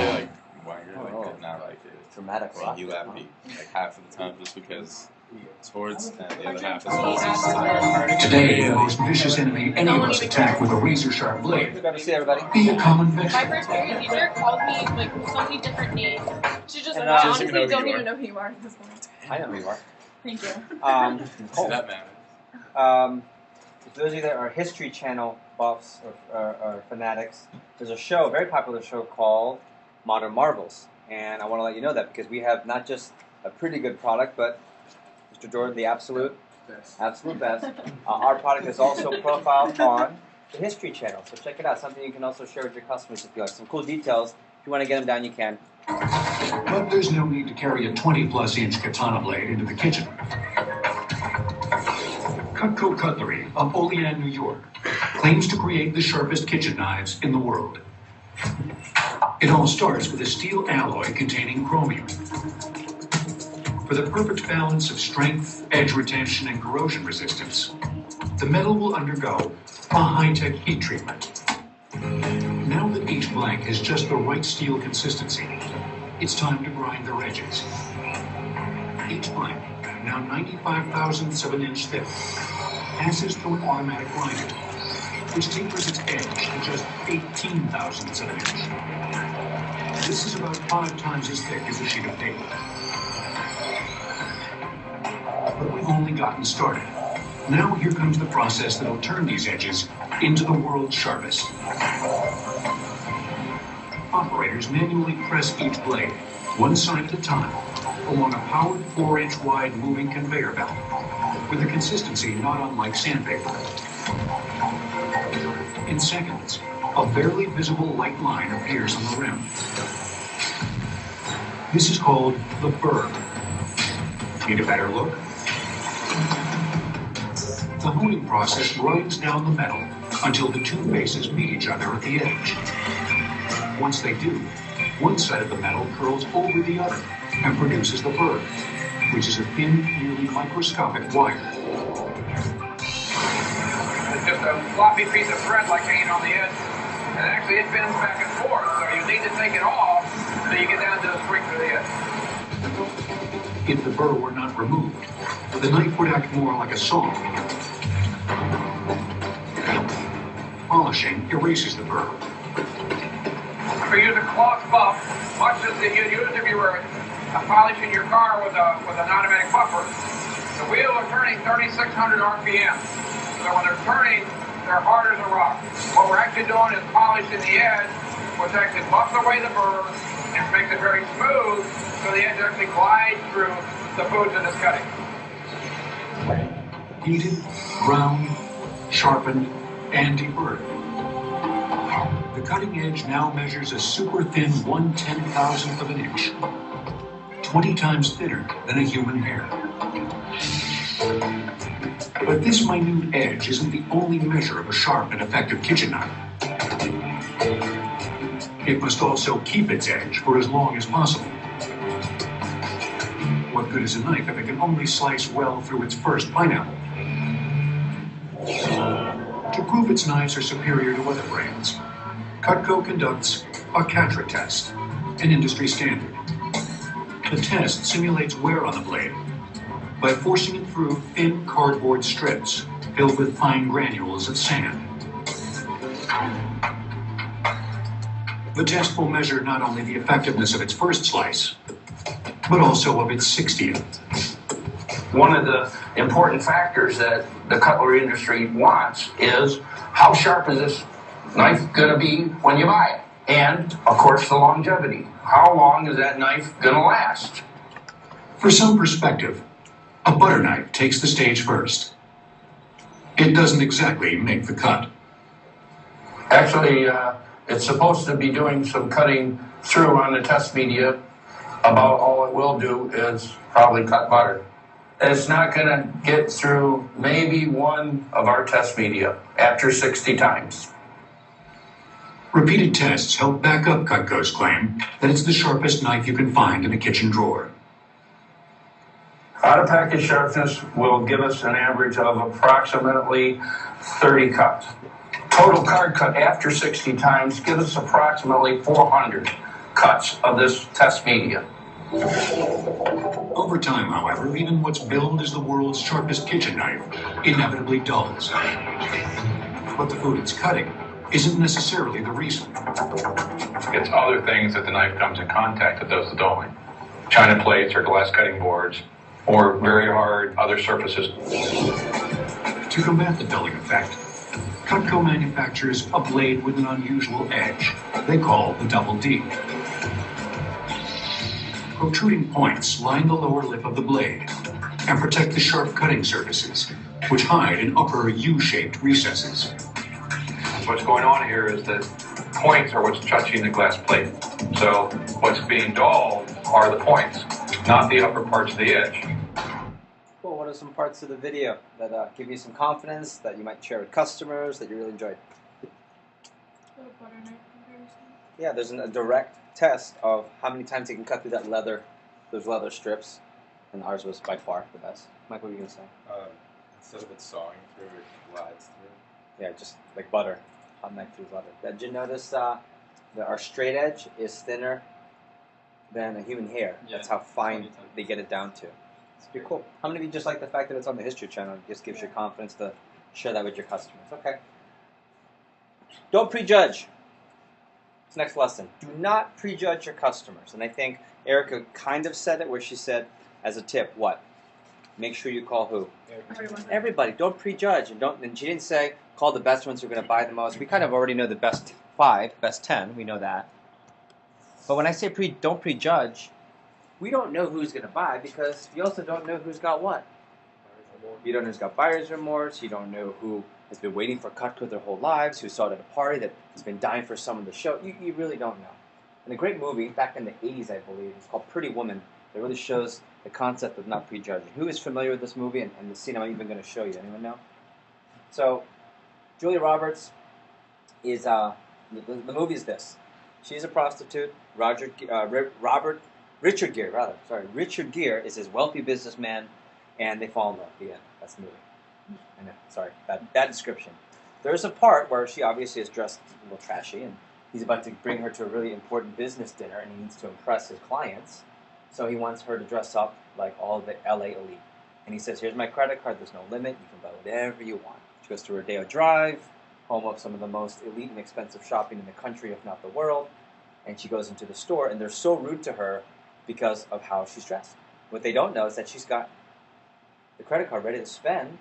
like Wenger like did not like it. Dramatic So rock. he left me like half of the time just because sports, and the other half is also Today, the most vicious enemy any of us attack with a razor-sharp blade. Good to see everybody. Be a common My vegetable. first period teacher calls me like so many different names. She just And, I she honestly doesn't know who don't you even are. know who you are at this point. I know who you are. Thank you. So that matters. For those of you that are History Channel buffs or fanatics, there's a show, a very popular show called Modern Marvels. And I want to let you know that because we have not just a pretty good product, but Mr. Jordan, the absolute best. Our product is also profiled on the History Channel. So check it out. Something you can also share with your customers if you like. Some cool details. If you want to get them down, you can. But there's no need to carry a 20-plus inch katana blade into the kitchen. Cutco Cutlery of Olean, New York, claims to create the sharpest kitchen knives in the world. It all starts with a steel alloy containing chromium. For the perfect balance of strength, edge retention, and corrosion resistance, the metal will undergo a high-tech heat treatment. Now that each blank has just the right steel consistency, it's time to grind their edges. Each blank, now 95 thousandths of an inch thick, passes through an automatic grinder, which tapers its edge to just 18 thousandths of an inch. This is about 5 times as thick as a sheet of paper. But we've only gotten started. Now here comes the process that'll turn these edges into the world's sharpest. Operators manually press each blade, one side at a time, along a powered 4-inch wide moving conveyor belt, with a consistency not unlike sandpaper. In seconds, a barely visible light line appears on the rim. This is called the burr. Need a better look? The honing process grinds down the metal until the two faces meet each other at the edge. Once they do, one side of the metal curls over the other and produces the burr, which is a thin, nearly microscopic wire. It's just a floppy piece of thread like hanging on the edge, and actually it bends back and forth, so you need to take it off so you get down to the swing through the edge. If the burr were not removed, the knife would act more like a saw. Polishing erases the burr. If you use a cloth buff, much as you'd use if you were polishing your car with an automatic buffer, the wheels are turning 3,600 RPM. So when they're turning, they're hard as a rock. What we're actually doing is polishing the edge, which actually buffs away the burr and makes it very smooth, so the edge actually glides through the foods that it's cutting. Heated, ground, sharpened, and deburred. The cutting edge now measures a super thin 1/10,000th of an inch, 20 times thinner than a human hair. But this minute edge isn't the only measure of a sharp and effective kitchen knife. It must also keep its edge for as long as possible. What good is a knife if it can only slice well through its first pineapple? To prove its knives are superior to other brands, Cutco conducts a CATRA test, an industry standard. The test simulates wear on the blade by forcing it through thin cardboard strips filled with fine granules of sand. The test will measure not only the effectiveness of its first slice, but also of its 60th. One of the important factors that the cutlery industry wants is how sharp is this knife going to be when you buy it? And, of course, the longevity. How long is that knife going to last? For some perspective, a butter knife takes the stage first. It doesn't exactly make the cut. Actually, it's supposed to be doing some cutting through on the test media. About all it will do is probably cut butter. It's not going to get through maybe one of our test media after 60 times. Repeated tests help back up Cutco's claim that it's the sharpest knife you can find in a kitchen drawer. Out-of-package sharpness will give us an average of approximately 30 cuts. Total card cut after 60 times gives us approximately 400 cuts of this test media. Over time, however, even what's billed as the world's sharpest kitchen knife inevitably dulls. But the food it's cutting isn't necessarily the reason. It's other things that the knife comes in contact that does the dulling. China plates or glass cutting boards or very hard other surfaces. To combat the dulling effect, Cutco manufactures a blade with an unusual edge they call the double D. Protruding points line the lower lip of the blade and protect the sharp cutting surfaces, which hide in upper U-shaped recesses. What's going on here is that points are what's touching the glass plate. So what's being dulled are the points, not the upper parts of the edge. Cool. What are some parts of the video that give you some confidence, that you might share with customers, that you really enjoyed? Little butter knife comparison. Yeah, there's a direct test of how many times you can cut through that leather, those leather strips, and ours was by far the best. Mike, what were you going to say? Instead of it sawing through, it glides through. Yeah, just like butter, hot knife through leather. Did you notice that our straight edge is thinner than a human hair? Yeah, That's how fine 20 times. they get it down to. It's pretty cool. How many of you just like the fact that it's on the History Channel? It just gives you confidence to share that with your customers. Okay. Don't prejudge. Next lesson. Do not prejudge your customers. And I think Erica kind of said it where she said, as a tip, what? Make sure you call who? Everyone. Everybody. Don't prejudge. And she didn't say call the best ones who are going to buy the most. We kind of already know the best 5, best 10. We know that. But when I say don't prejudge, we don't know who's going to buy because you also don't know who's got what. You don't know who's got buyer's remorse. You don't know who has been waiting for Cutco their whole lives, who saw it at a party, that has been dying for someone to show. You really don't know. And a great movie, back in the 80s, I believe, it's called Pretty Woman. It really shows the concept of not prejudging. Who is familiar with this movie and the scene I'm even going to show you? Anyone know? So, Julia Roberts is, the movie is this. She's a prostitute. Richard Gere is his wealthy businessman, and they fall in love. The end. That's the movie. I know, sorry, bad description. There's a part where she obviously is dressed a little trashy, and he's about to bring her to a really important business dinner, and he needs to impress his clients. So he wants her to dress up like all the LA elite. And he says, here's my credit card, there's no limit, you can buy whatever you want. She goes to Rodeo Drive, home of some of the most elite and expensive shopping in the country, if not the world. And she goes into the store, and they're so rude to her because of how she's dressed. What they don't know is that she's got the credit card ready to spend,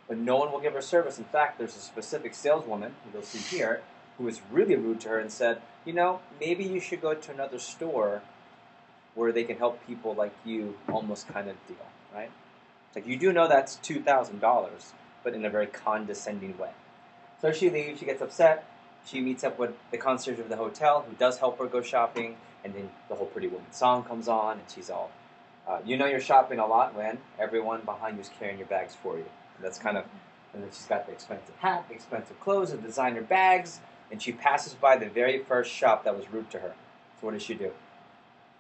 but no one will give her service. In fact, there's a specific saleswoman, who you'll see here, who was really rude to her and said, you know, maybe you should go to another store where they can help people like you, almost kind of deal, right? It's like, you do know that's $2,000, but in a very condescending way. So she leaves, she gets upset, she meets up with the concierge of the hotel, who does help her go shopping, and then the whole Pretty Woman song comes on, and she's all, you know you're shopping a lot when everyone behind you is carrying your bags for you. And that's kind of, and then she's got the expensive hat, the expensive clothes, the designer bags, and she passes by the very first shop that was rude to her. So what does she do?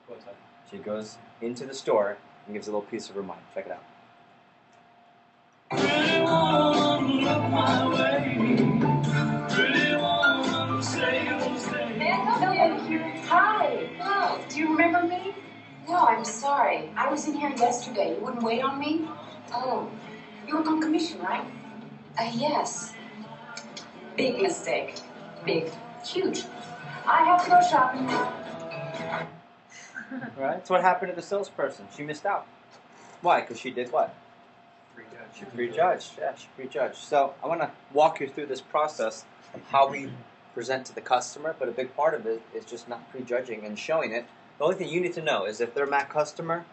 What's that? She goes into the store and gives a little piece of her mind. Check it out. Hi. Hello. Do you remember me? No, I'm sorry. I was in here yesterday. You wouldn't wait on me? Oh. You work on commission, right? Yes. Big mistake. Big. Huge. I have to go shopping. Right? So what happened to the salesperson? She missed out. Why? Because she did what? She prejudged. Yeah, she prejudged. So I want to walk you through this process of how we present to the customer, but a big part of it is just not prejudging and showing it. The only thing you need to know is if they're a Mac customer,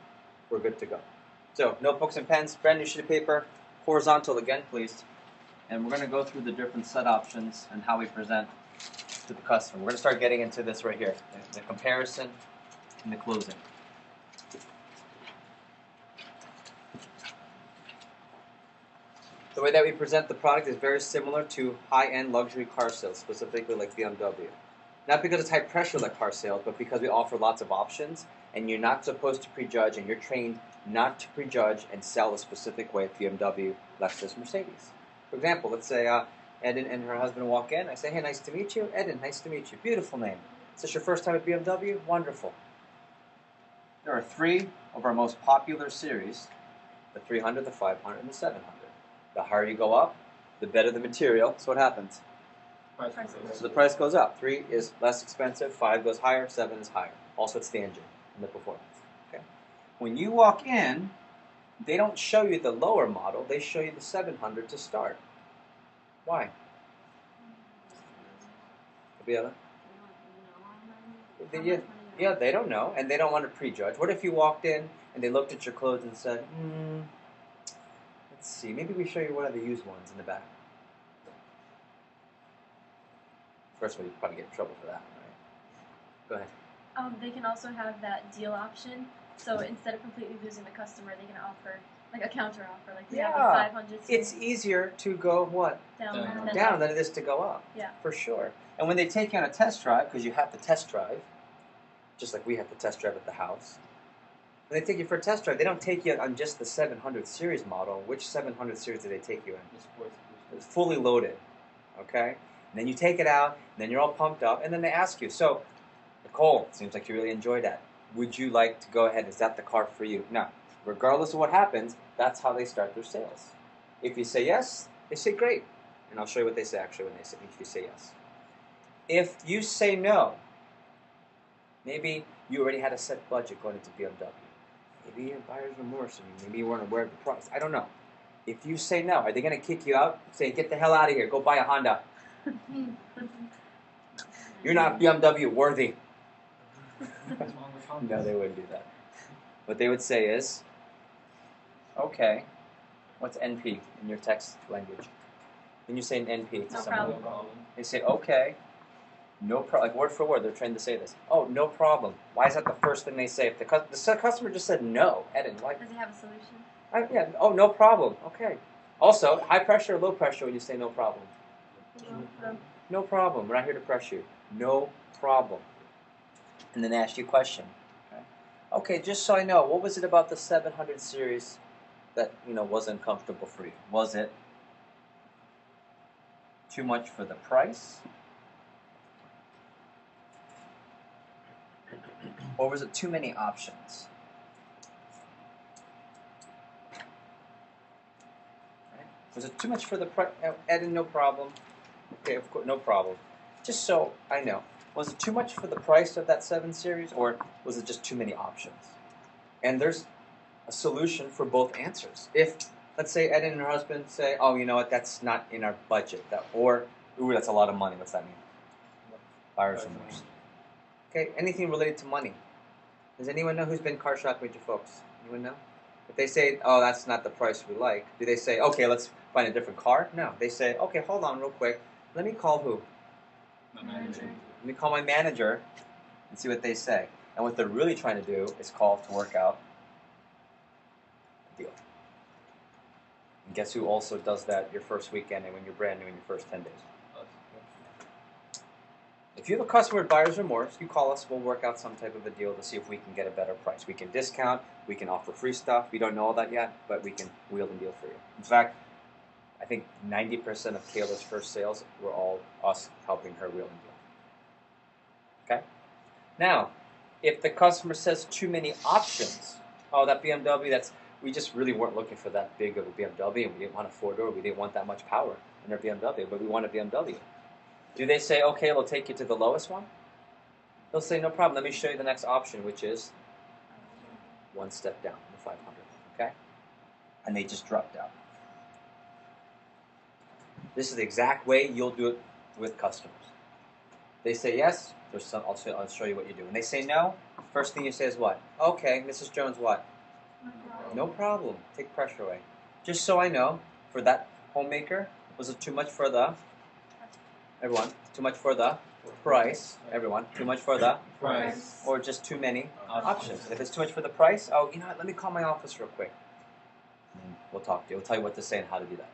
we're good to go. So notebooks and pens, brand new sheet of paper, horizontal again, please. And we're going to go through the different set options and how we present to the customer. We're going to start getting into this right here, the comparison and the closing. The way that we present the product is very similar to high-end luxury car sales, specifically like BMW. Not because it's high pressure like car sales, but because we offer lots of options, and you're not supposed to prejudge, and you're trained not to prejudge and sell a specific way at BMW, Lexus, Mercedes. For example, let's say Eden and her husband walk in. I say, hey, nice to meet you. Eden, nice to meet you. Beautiful name. Is this your first time at BMW? Wonderful. There are 3 of our most popular series, the 300, the 500, and the 700. The higher you go up, the better the material. So what happens? So the price goes up. 3 is less expensive, 5 goes higher, 7 is higher. Also, it's the engine and the performance. Okay. When you walk in, they don't show you the lower model. They show you the 700 to start. Why? Gabriela? Yeah, they don't know, and they don't want to prejudge. What if you walked in and they looked at your clothes and said, let's see, maybe we show you one of the used ones in the back. First of all, you'd probably get in trouble for that, right? Go ahead. They can also have that deal option. So instead of completely losing the customer, they can offer like a counter offer. Like we have a 500. It's easier to go what? Down than it is to go up. Yeah. For sure. And when they take you on a test drive, because you have to test drive, just like we have to test drive at the house, when they take you for a test drive, they don't take you on just the 700 series model. Which 700 series do they take you in? It's fully loaded. Okay? And then you take it out, and then you're all pumped up, and then they ask you, so, Nicole, it seems like you really enjoyed that. Would you like to go ahead? Is that the car for you? No. Regardless of what happens, that's how they start their sales. If you say yes, they say great. And I'll show you what they say actually when if you say yes. If you say no, maybe you already had a set budget going into BMW. Maybe you have buyer's remorse, and maybe you weren't aware of the price. I don't know. If you say no, are they going to kick you out? Say, get the hell out of here. Go buy a Honda. You're not BMW worthy. No, they wouldn't do that. What they would say is, okay, what's NP in your text language? When you say an NP to someone, they say, okay, no problem. Like word for word, they're trained to say this. Oh, no problem. Why is that the first thing they say? If the customer just said no, Eden, why? Does he have a solution? Yeah. Oh, no problem. Okay. Also, high pressure or low pressure when you say no problem? No problem. We're not here to press you. No problem. And then they ask you a question. Okay, just so I know, what was it about the 700 series that wasn't comfortable for you? Was it too much for the price? Or was it too many options? Right? Was it too much for the price? Eden, no problem. Okay, of course, no problem. Just so I know. Was it too much for the price of that 7 series, or was it just too many options? And there's a solution for both answers. If, let's say, Eden and her husband say, oh, you know what, that's not in our budget, ooh, that's a lot of money. What's that mean? Buyer's remorse. Okay, anything related to money. Does anyone know who's been car shopping with your folks? Anyone know? If they say, oh, that's not the price we like, do they say, okay, let's find a different car? No, they say, okay, hold on real quick. Let me call who? My manager. Let me call my manager and see what they say. And what they're really trying to do is call to work out a deal. And guess who also does that your first weekend and when you're brand new in your first 10 days? If you have a customer with buyer's remorse, you call us, we'll work out some type of a deal to see if we can get a better price. We can discount, we can offer free stuff. We don't know all that yet, but we can wheel the deal for you. In fact, I think 90% of Kayla's first sales were all us helping her wheel the deal. Okay? Now, if the customer says too many options, oh, that BMW, we just really weren't looking for that big of a BMW, and we didn't want a four-door, we didn't want that much power in our BMW, but we want a BMW. Do they say, okay, we'll take you to the lowest one? They'll say, no problem, let me show you the next option, which is one step down, the 500, okay? And they just drop down. This is the exact way you'll do it with customers. They say yes, I'll show you what you do. And they say no, first thing you say is what? Okay, Mrs. Jones, what? No problem. Take pressure away. Just so I know, for that homemaker, was it too much for the, everyone, too much for the price, everyone, too much for the Price. or just too many options. If it's too much for the price, oh, you know what, let me call my office real quick. And we'll talk to you. We'll tell you what to say and how to do that.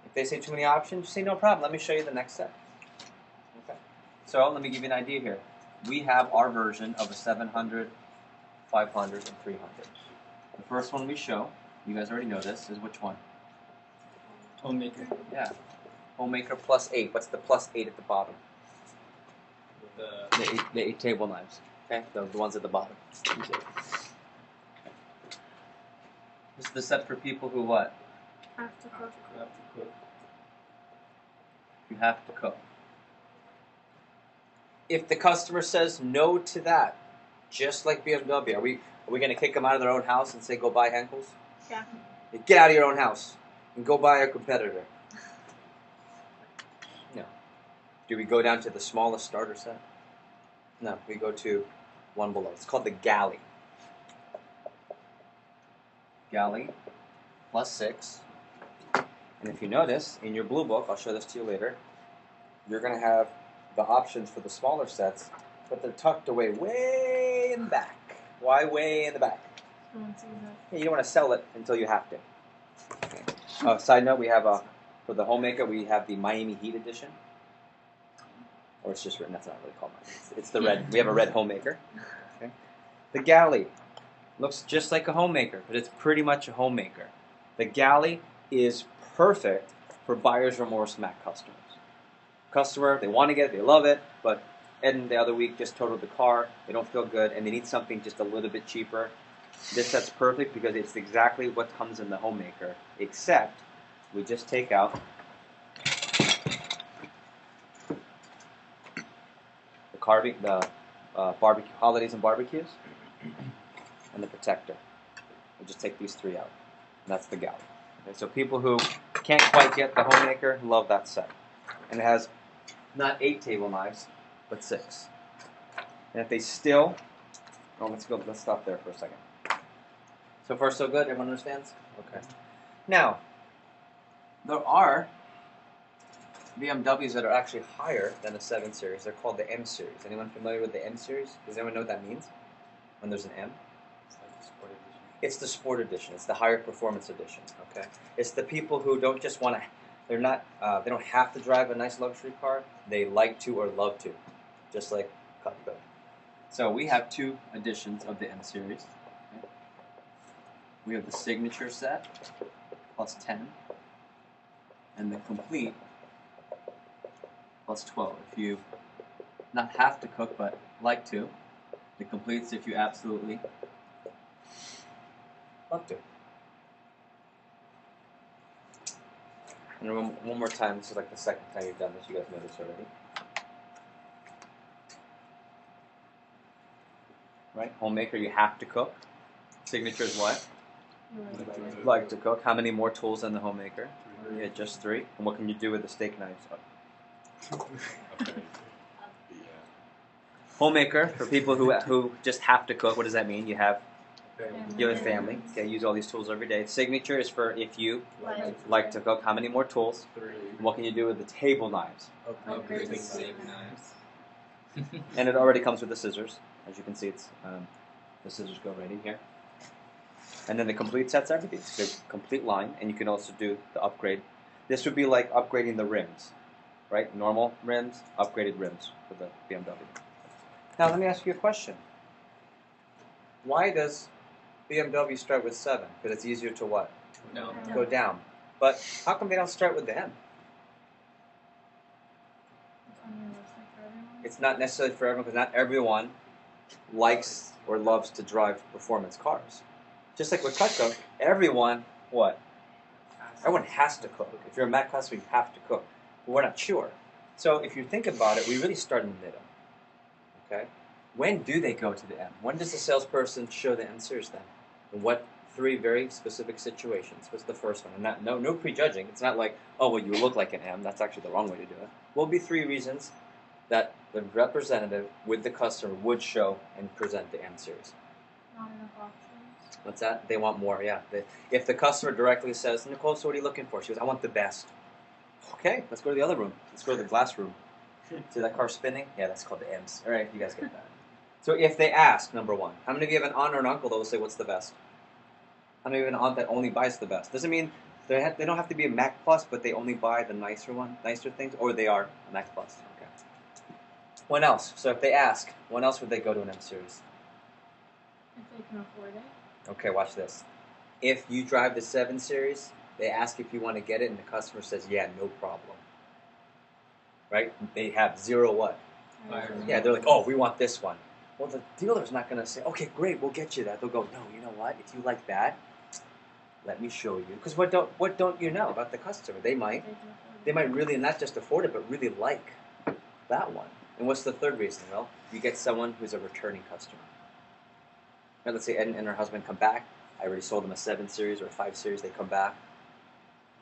If they say too many options, you say no problem. Let me show you the next step. Okay. So let me give you an idea here. We have our version of a 700, 500, and 300. The first one we show, you guys already know this, is which one? Homemaker. Yeah. Homemaker plus 8. What's the plus 8 at the bottom? The eight table knives. Okay, the ones at the bottom. This is the set for people who what? Have to cook. You have to cook. If the customer says no to that, just like BMW, are we going to kick them out of their own house and say go buy Henkel's? Yeah. Get out of your own house and go buy a competitor. No. Do we go down to the smallest starter set? No, we go to one below. It's called the galley. Galley plus 6. And if you notice, in your blue book, I'll show this to you later, you're going to have the options for the smaller sets, but they're tucked away way in the back. Why way in the back? Yeah, you don't want to sell it until you have to. Okay. Side note, we have for the homemaker, we have the Miami Heat edition. Or it's just written, that's not really called Miami. It's the red. We have a red homemaker. Okay. The galley looks just like a homemaker, but it's pretty much a homemaker. The galley is perfect for buyer's remorse Mac customers. Customer, they want to get it, they love it, but Ed the other week just totaled the car, they don't feel good, and they need something just a little bit cheaper. This set's perfect because it's exactly what comes in the homemaker, except we just take out the barbecue holidays and barbecues and the protector. We just take these 3 out. And that's the galley. Okay, so people who can't quite get the homemaker love that set. And it has not 8 table knives, but 6. And if they still, let's stop there for a second. So far so good, everyone understands? Okay. Now, there are BMWs that are actually higher than the 7 Series. They're called the M Series. Anyone familiar with the M Series? Does anyone know what that means? When there's an M? It's the sport edition. It's the higher performance edition. Okay. It's the people who don't just want to. They don't have to drive a nice luxury car. They like to or love to, just like Cutco. So we have 2 editions of the M Series. Okay. We have the signature set plus 10, and the complete plus 12. If you not have to cook but like to, the completes if you absolutely love to. And one more time, this is like the second time you've done this, you guys know this already. Right? Homemaker, you have to cook. Signature is what? Like to cook. How many more tools than the homemaker? Yeah, just 3. And what can you do with the steak knives? Homemaker, for people who just have to cook, what does that mean? You have a family. Okay, use all these tools every day. Signature is for if you like to cook. How many more tools? 3. What can you do with the table knives? Upgrade the steak knives. And it already comes with the scissors. As you can see, it's the scissors go right in here. And then the complete set's everything. It's a complete line, and you can also do the upgrade. This would be like upgrading the rims, right? Normal rims, upgraded rims for the BMW. Now let me ask you a question. Why does BMW start with 7? Because it's easier to what? No. Go down. But how come they don't start with the M? It's not necessarily for everyone, because not everyone likes or loves to drive performance cars. Just like with Cutco, everyone, what? Everyone has to cook. If you're a Mac customer, you have to cook. But we're not sure. So if you think about it, we really start in the middle. Okay? When do they go to the M? When does the salesperson show the M Series then? In what 3 very specific situations? What's the first one? And no prejudging. It's not like, oh, well, you look like an M. That's actually the wrong way to do it. Will be 3 reasons that the representative with the customer would show and present the M Series. Not enough options. What's that? They want more, yeah. If the customer directly says, Nicole, so what are you looking for? She goes, I want the best. Okay, let's go to the other room. Let's go to the glass room. See that car spinning? Yeah, that's called the M's. All right, you guys get that. So if they ask, number 1, how many of you have an aunt or an uncle that will say, what's the best? How many of you have an aunt that only buys the best? Doesn't mean they don't have to be a Mac Plus, but they only buy the nicer things, or they are a Mac Plus. Okay. What else? So if they ask, when else would they go to an M Series? If they can afford it. Okay, watch this. If you drive the 7 Series, they ask if you want to get it, and the customer says, yeah, no problem. Right? They have 0 what? Yeah, they're like, oh, we want this one. Well, the dealer's not going to say, okay, great, we'll get you that. They'll go, no, you know what? If you like that, let me show you. Because what don't you know about the customer? They might really not just afford it, but really like that one. And what's the third reason? Well, you get someone who's a returning customer. Now, let's say Ed and her husband come back. I already sold them a 7 Series or a 5 Series. They come back.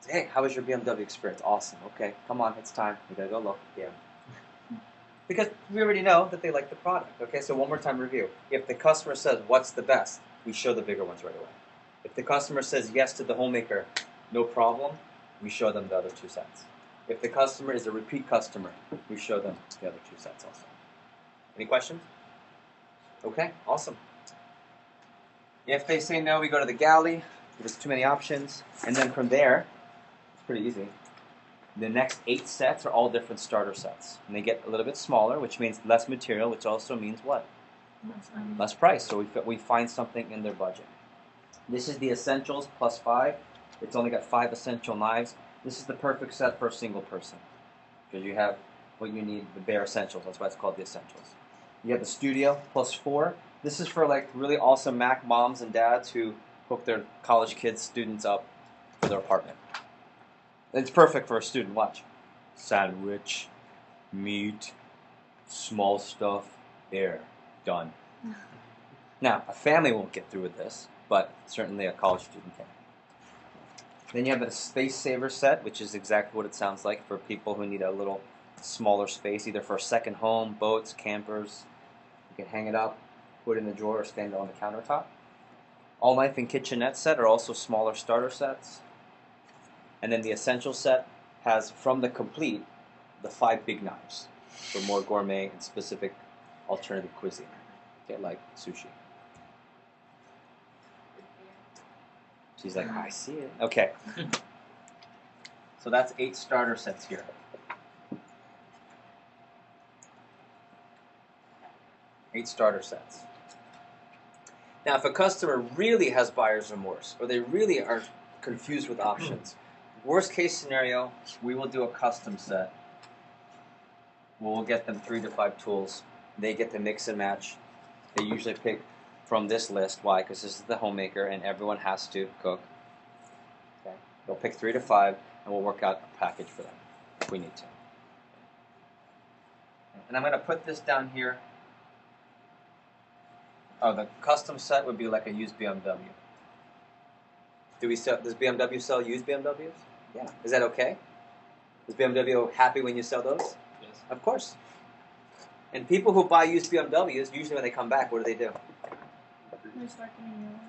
Say, hey, how was your BMW experience? Awesome. Okay, come on, it's time. We gotta go look. Yeah. Because we already know that they like the product. Okay, so one more time review. If the customer says, what's the best? We show the bigger ones right away. If the customer says yes to the homemaker, no problem, we show them the other 2 sets. If the customer is a repeat customer, we show them the other 2 sets also. Any questions? Okay, awesome. If they say no, we go to the galley. There's too many options. And then from there, it's pretty easy. The next 8 sets are all different starter sets. And they get a little bit smaller, which means less material, which also means what? Less price. So we find something in their budget. This is the essentials plus 5. It's only got 5 essential knives. This is the perfect set for a single person. Because you have what you need, the bare essentials. That's why it's called the essentials. You have the studio plus 4. This is for like really awesome Mac moms and dads who hook their college kids, students up for their apartment. It's perfect for a student. Watch. Sandwich, meat, small stuff, air. Done. Now, a family won't get through with this, but certainly a college student can. Then you have the Space Saver set, which is exactly what it sounds like for people who need a little smaller space, either for a second home, boats, campers. You can hang it up, put it in the drawer, or stand it on the countertop. All Knife and Kitchenette set are also smaller starter sets. And then the Essential set has, from the Complete, the 5 big knives for more gourmet and specific alternative cuisine, okay, like sushi. She's like, I see it. Okay. So that's 8 starter sets here. Eight starter sets. Now, if a customer really has buyer's remorse, or they really are confused with options, worst case scenario, we will do a custom set. We'll get them 3 to 5 tools. They get to mix and match. They usually pick from this list. Why? Because this is the homemaker, and everyone has to cook. Okay. They'll pick 3 to 5, and we'll work out a package for them if we need to. And I'm going to put this down here. Oh, the custom set would be like a used BMW. Does BMW sell used BMWs? Yeah. Is that okay? Is BMW happy when you sell those? Yes. Of course. And people who buy used BMWs, usually when they come back, what do?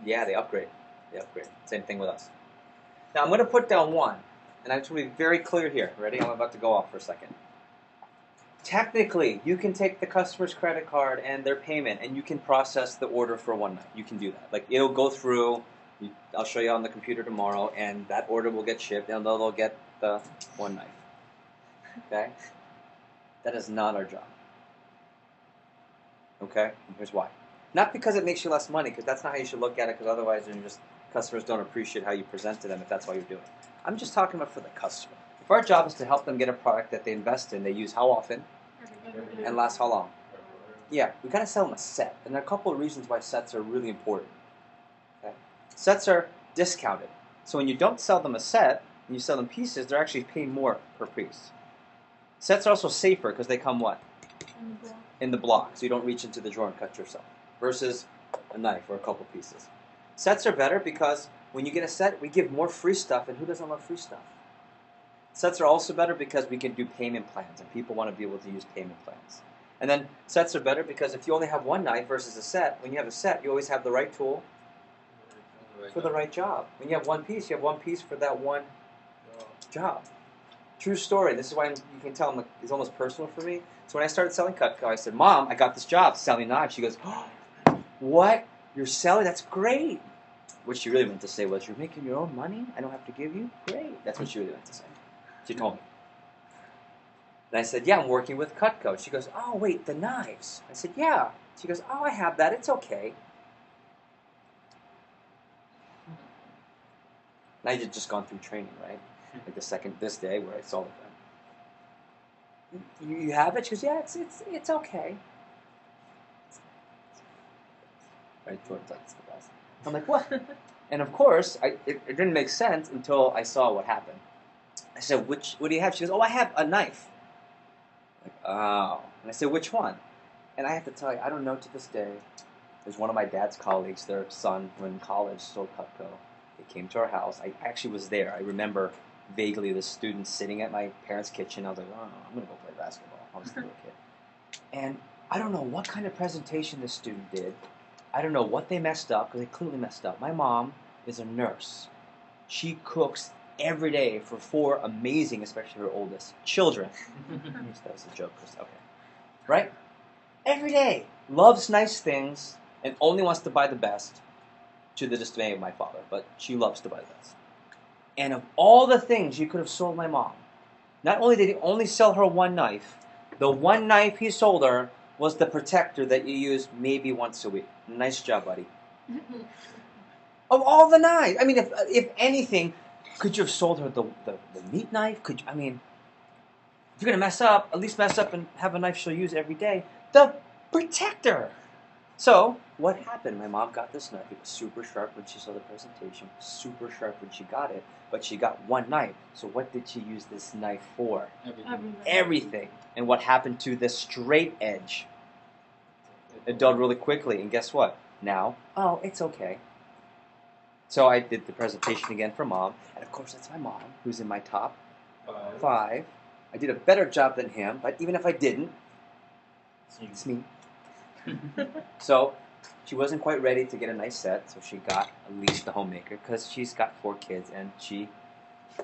Yeah, they upgrade. They upgrade. Same thing with us. Now I'm going to put down one, and I just want to be very clear here. Ready? I'm about to go off for a second. Technically, you can take the customer's credit card and their payment, and you can process the order for one night. You can do that. Like, it'll go through. I'll show you on the computer tomorrow, and that order will get shipped, and they'll get the one knife. Okay? That is not our job. Okay? And here's why. Not because it makes you less money, because that's not how you should look at it, because otherwise customers don't appreciate how you present to them if that's all you're doing. I'm just talking about for the customer. If our job is to help them get a product that they invest in, they use how often, and lasts how long? Yeah, we got to sell them a set. And there are a couple of reasons why sets are really important. Okay? Sets are discounted. So when you don't sell them a set, and you sell them pieces, they're actually paying more per piece. Sets are also safer because they come what? In the block, so you don't reach into the drawer and cut yourself. Versus a knife or a couple pieces. Sets are better because when you get a set, we give more free stuff, and who doesn't love free stuff? Sets are also better because we can do payment plans, and people want to be able to use payment plans. And then sets are better because if you only have one knife versus a set, when you have a set, you always have the right tool for the right job. When you have one piece, you have one piece for that one job. True story. This is why you can tell it's almost personal for me. So when I started selling Cutco, I said, Mom, I got this job selling knives. She goes, oh, what? You're selling? That's great. What she really meant to say was, you're making your own money? I don't have to give you? Great. That's what she really meant to say. She told me. And I said, yeah, I'm working with Cutco. She goes, oh, wait, the knives. I said, yeah. She goes, oh, I have that. It's okay. And I had just gone through training, right? Like this day where I sold it. you have it? She goes, yeah, it's okay. Right, Jordan's like, it's the best. I'm like, what? And of course, it didn't make sense until I saw what happened. I said, what do you have? She goes, oh, I have a knife. I'm like, oh. And I said, which one? And I have to tell you, I don't know to this day. There's one of my dad's colleagues, their son, who in college sold Cutco. They came to our house. I actually was there. I remember vaguely the student sitting at my parents' kitchen. I was like, oh, I'm going to go play basketball. I was a little kid. And I don't know what kind of presentation this student did. I don't know what they messed up, because they clearly messed up. My mom is a nurse. She cooks every day for 4 amazing, especially her oldest, children. That was a joke, Chris. Okay. Right? Every day. Loves nice things and only wants to buy the best, to the dismay of my father. But she loves to buy the best. And of all the things you could have sold my mom, not only did he only sell her one knife, the one knife he sold her was the protector that you use maybe once a week. Nice job, buddy. Of all the knives, I mean, if anything, could you have sold her the meat knife? Could you, I mean, if you're gonna mess up, at least mess up and have a knife she'll use every day. The protector. So what happened? My mom got this knife. It was super sharp when she saw the presentation. Super sharp when she got it. But she got one knife. So what did she use this knife for? Everything. And what happened to the straight edge? It dulled really quickly. And guess what? Now, oh, it's okay. So I did the presentation again for Mom. And of course, that's my mom, who's in my top 5. I did a better job than him. But even if I didn't, it's me. So she wasn't quite ready to get a nice set. So she got at least the homemaker, because she's got 4 kids and she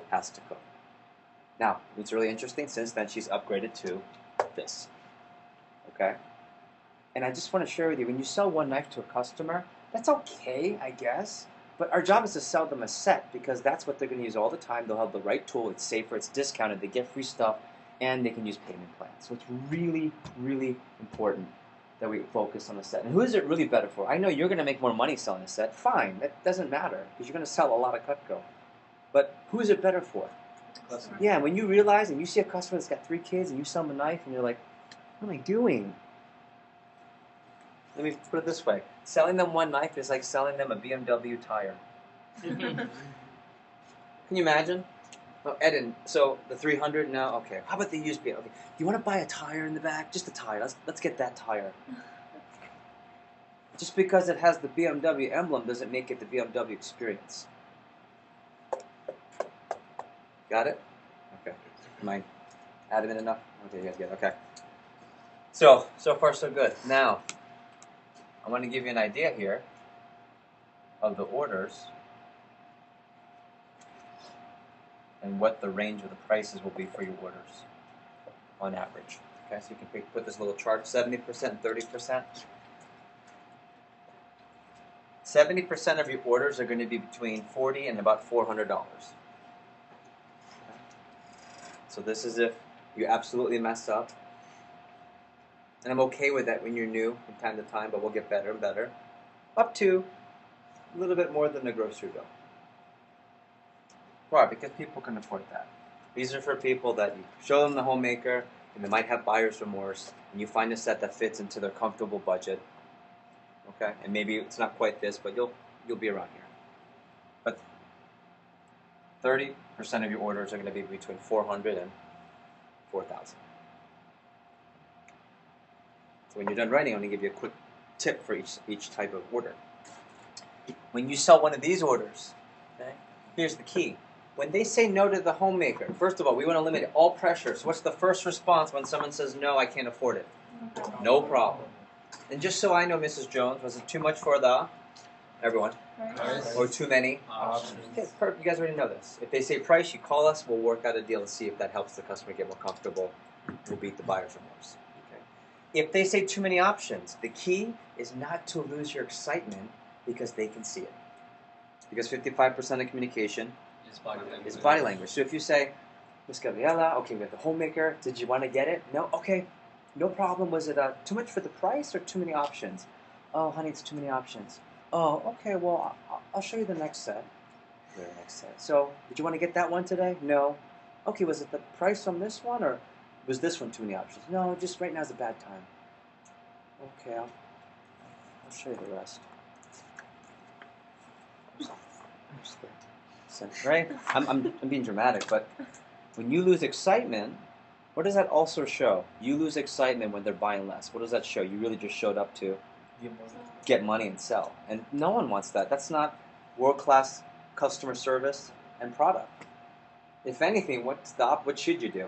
has to cook. Now, what's really interesting, since then she's upgraded to this. Okay? And I just want to share with you, when you sell one knife to a customer, that's okay, I guess. But our job is to sell them a set, because that's what they're going to use all the time. They'll have the right tool, it's safer, it's discounted, they get free stuff, and they can use payment plans. So it's really, really important that we focus on the set. And who is it really better for? I know you're going to make more money selling a set. Fine, that doesn't matter, because you're going to sell a lot of Cutco. But who is it better for? Customer. Yeah, when you realize and you see a customer that's got 3 kids and you sell them a knife and you're like, what am I doing? Let me put it this way. Selling them one knife is like selling them a BMW tire. Can you imagine? Oh, Eden, so the 300 now, okay. How about the used BMW? Okay. Do you want to buy a tire in the back? Just a tire. Let's get that tire. Just because it has the BMW emblem doesn't make it the BMW experience. Got it? Okay. Am I adamant enough? Okay, you guys get it. Okay. So far so good. Now, I want to give you an idea here of the orders and what the range of the prices will be for your orders on average. Okay, so you can put this little chart, 70%, 30%. 70% of your orders are going to be between $40 and about $400. So this is if you absolutely mess up. And I'm okay with that when you're new from time to time, but we'll get better and better. Up to a little bit more than the grocery bill. Why? Because people can afford that. These are for people that you show them the homemaker, and they might have buyer's remorse, and you find a set that fits into their comfortable budget. Okay? And maybe it's not quite this, but you'll be around here. But 30% of your orders are going to be between $400 and $4,000. So when you're done writing, I'm going to give you a quick tip for each type of order. When you sell one of these orders, okay, here's the key. When they say no to the homemaker, first of all, we want to eliminate all pressure. So what's the first response when someone says, no, I can't afford it? No problem. And just so I know, Mrs. Jones, was it too much for everyone? Right. Or too many? Okay, perfect. You guys already know this. If they say price, you call us. We'll work out a deal to see if that helps the customer get more comfortable. We'll beat the buyer's remorse. Okay. If they say too many options, the key is not to lose your excitement because they can see it. Because 55% of communication is body language. So if you say, Miss Gabriela, okay, we have the homemaker. Did you want to get it? No? Okay. No problem. Was it too much for the price or too many options? Oh, honey, it's too many options. Oh, okay, well, I'll show you the next set. The next set. So, did you want to get that one today? No. Okay, was it the price on this one, or Was this one too many options? No, just right now's a bad time. Okay, I'll show you the rest. Right? I'm being dramatic, but when you lose excitement, what does that also show? You lose excitement when they're buying less. What does that show? You really just showed up to get money and sell. And no one wants that. That's not world-class customer service and product. If anything, what should you do?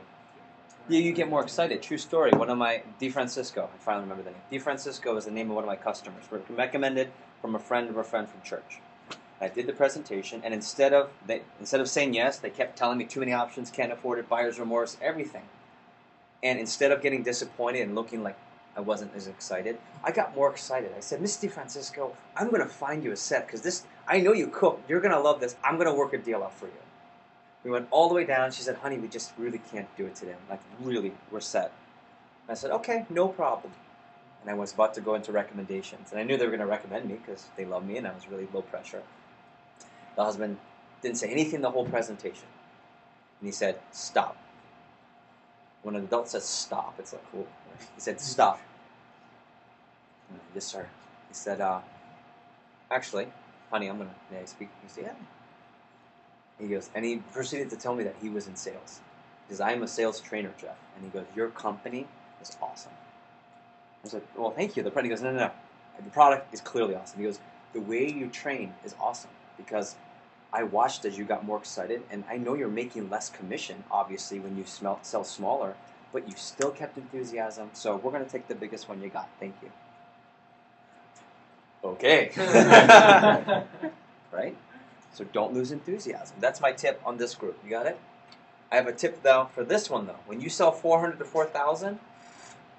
You get more excited. True story. One of my, DeFrancisco, I finally remember the name. DeFrancisco is the name of one of my customers. Recommended from a friend of a friend from church. I did the presentation, and instead of saying yes, they kept telling me too many options, can't afford it, buyer's remorse, everything. And instead of getting disappointed and looking like I wasn't as excited, I got more excited. I said, Miss DeFrancisco, I'm going to find you a set, because I know you cook. You're going to love this. I'm going to work a deal out for you. We went all the way down. She said, honey, we just really can't do it today. I'm like, really, we're set. And I said, okay, no problem. And I was about to go into recommendations. And I knew they were going to recommend me because they love me and I was really low pressure. The husband didn't say anything the whole presentation. And he said, stop. When an adult says stop, it's like, cool. He said, stop. Yes, sir. He said, actually, honey, may I speak? He said, yeah. He goes, and he proceeded to tell me that he was in sales. He says, I'm a sales trainer, Jeff. And he goes, your company is awesome. I said, well, thank you. The product, he goes, no. The product is clearly awesome. He goes, the way you train is awesome because I watched as you got more excited, and I know you're making less commission, obviously, when you sell smaller, but you still kept enthusiasm, so we're going to take the biggest one you got. Thank you. Okay. Right? So don't lose enthusiasm. That's my tip on this group. You got it? I have a tip, though, for this one, though. When you sell 400 to 4,000,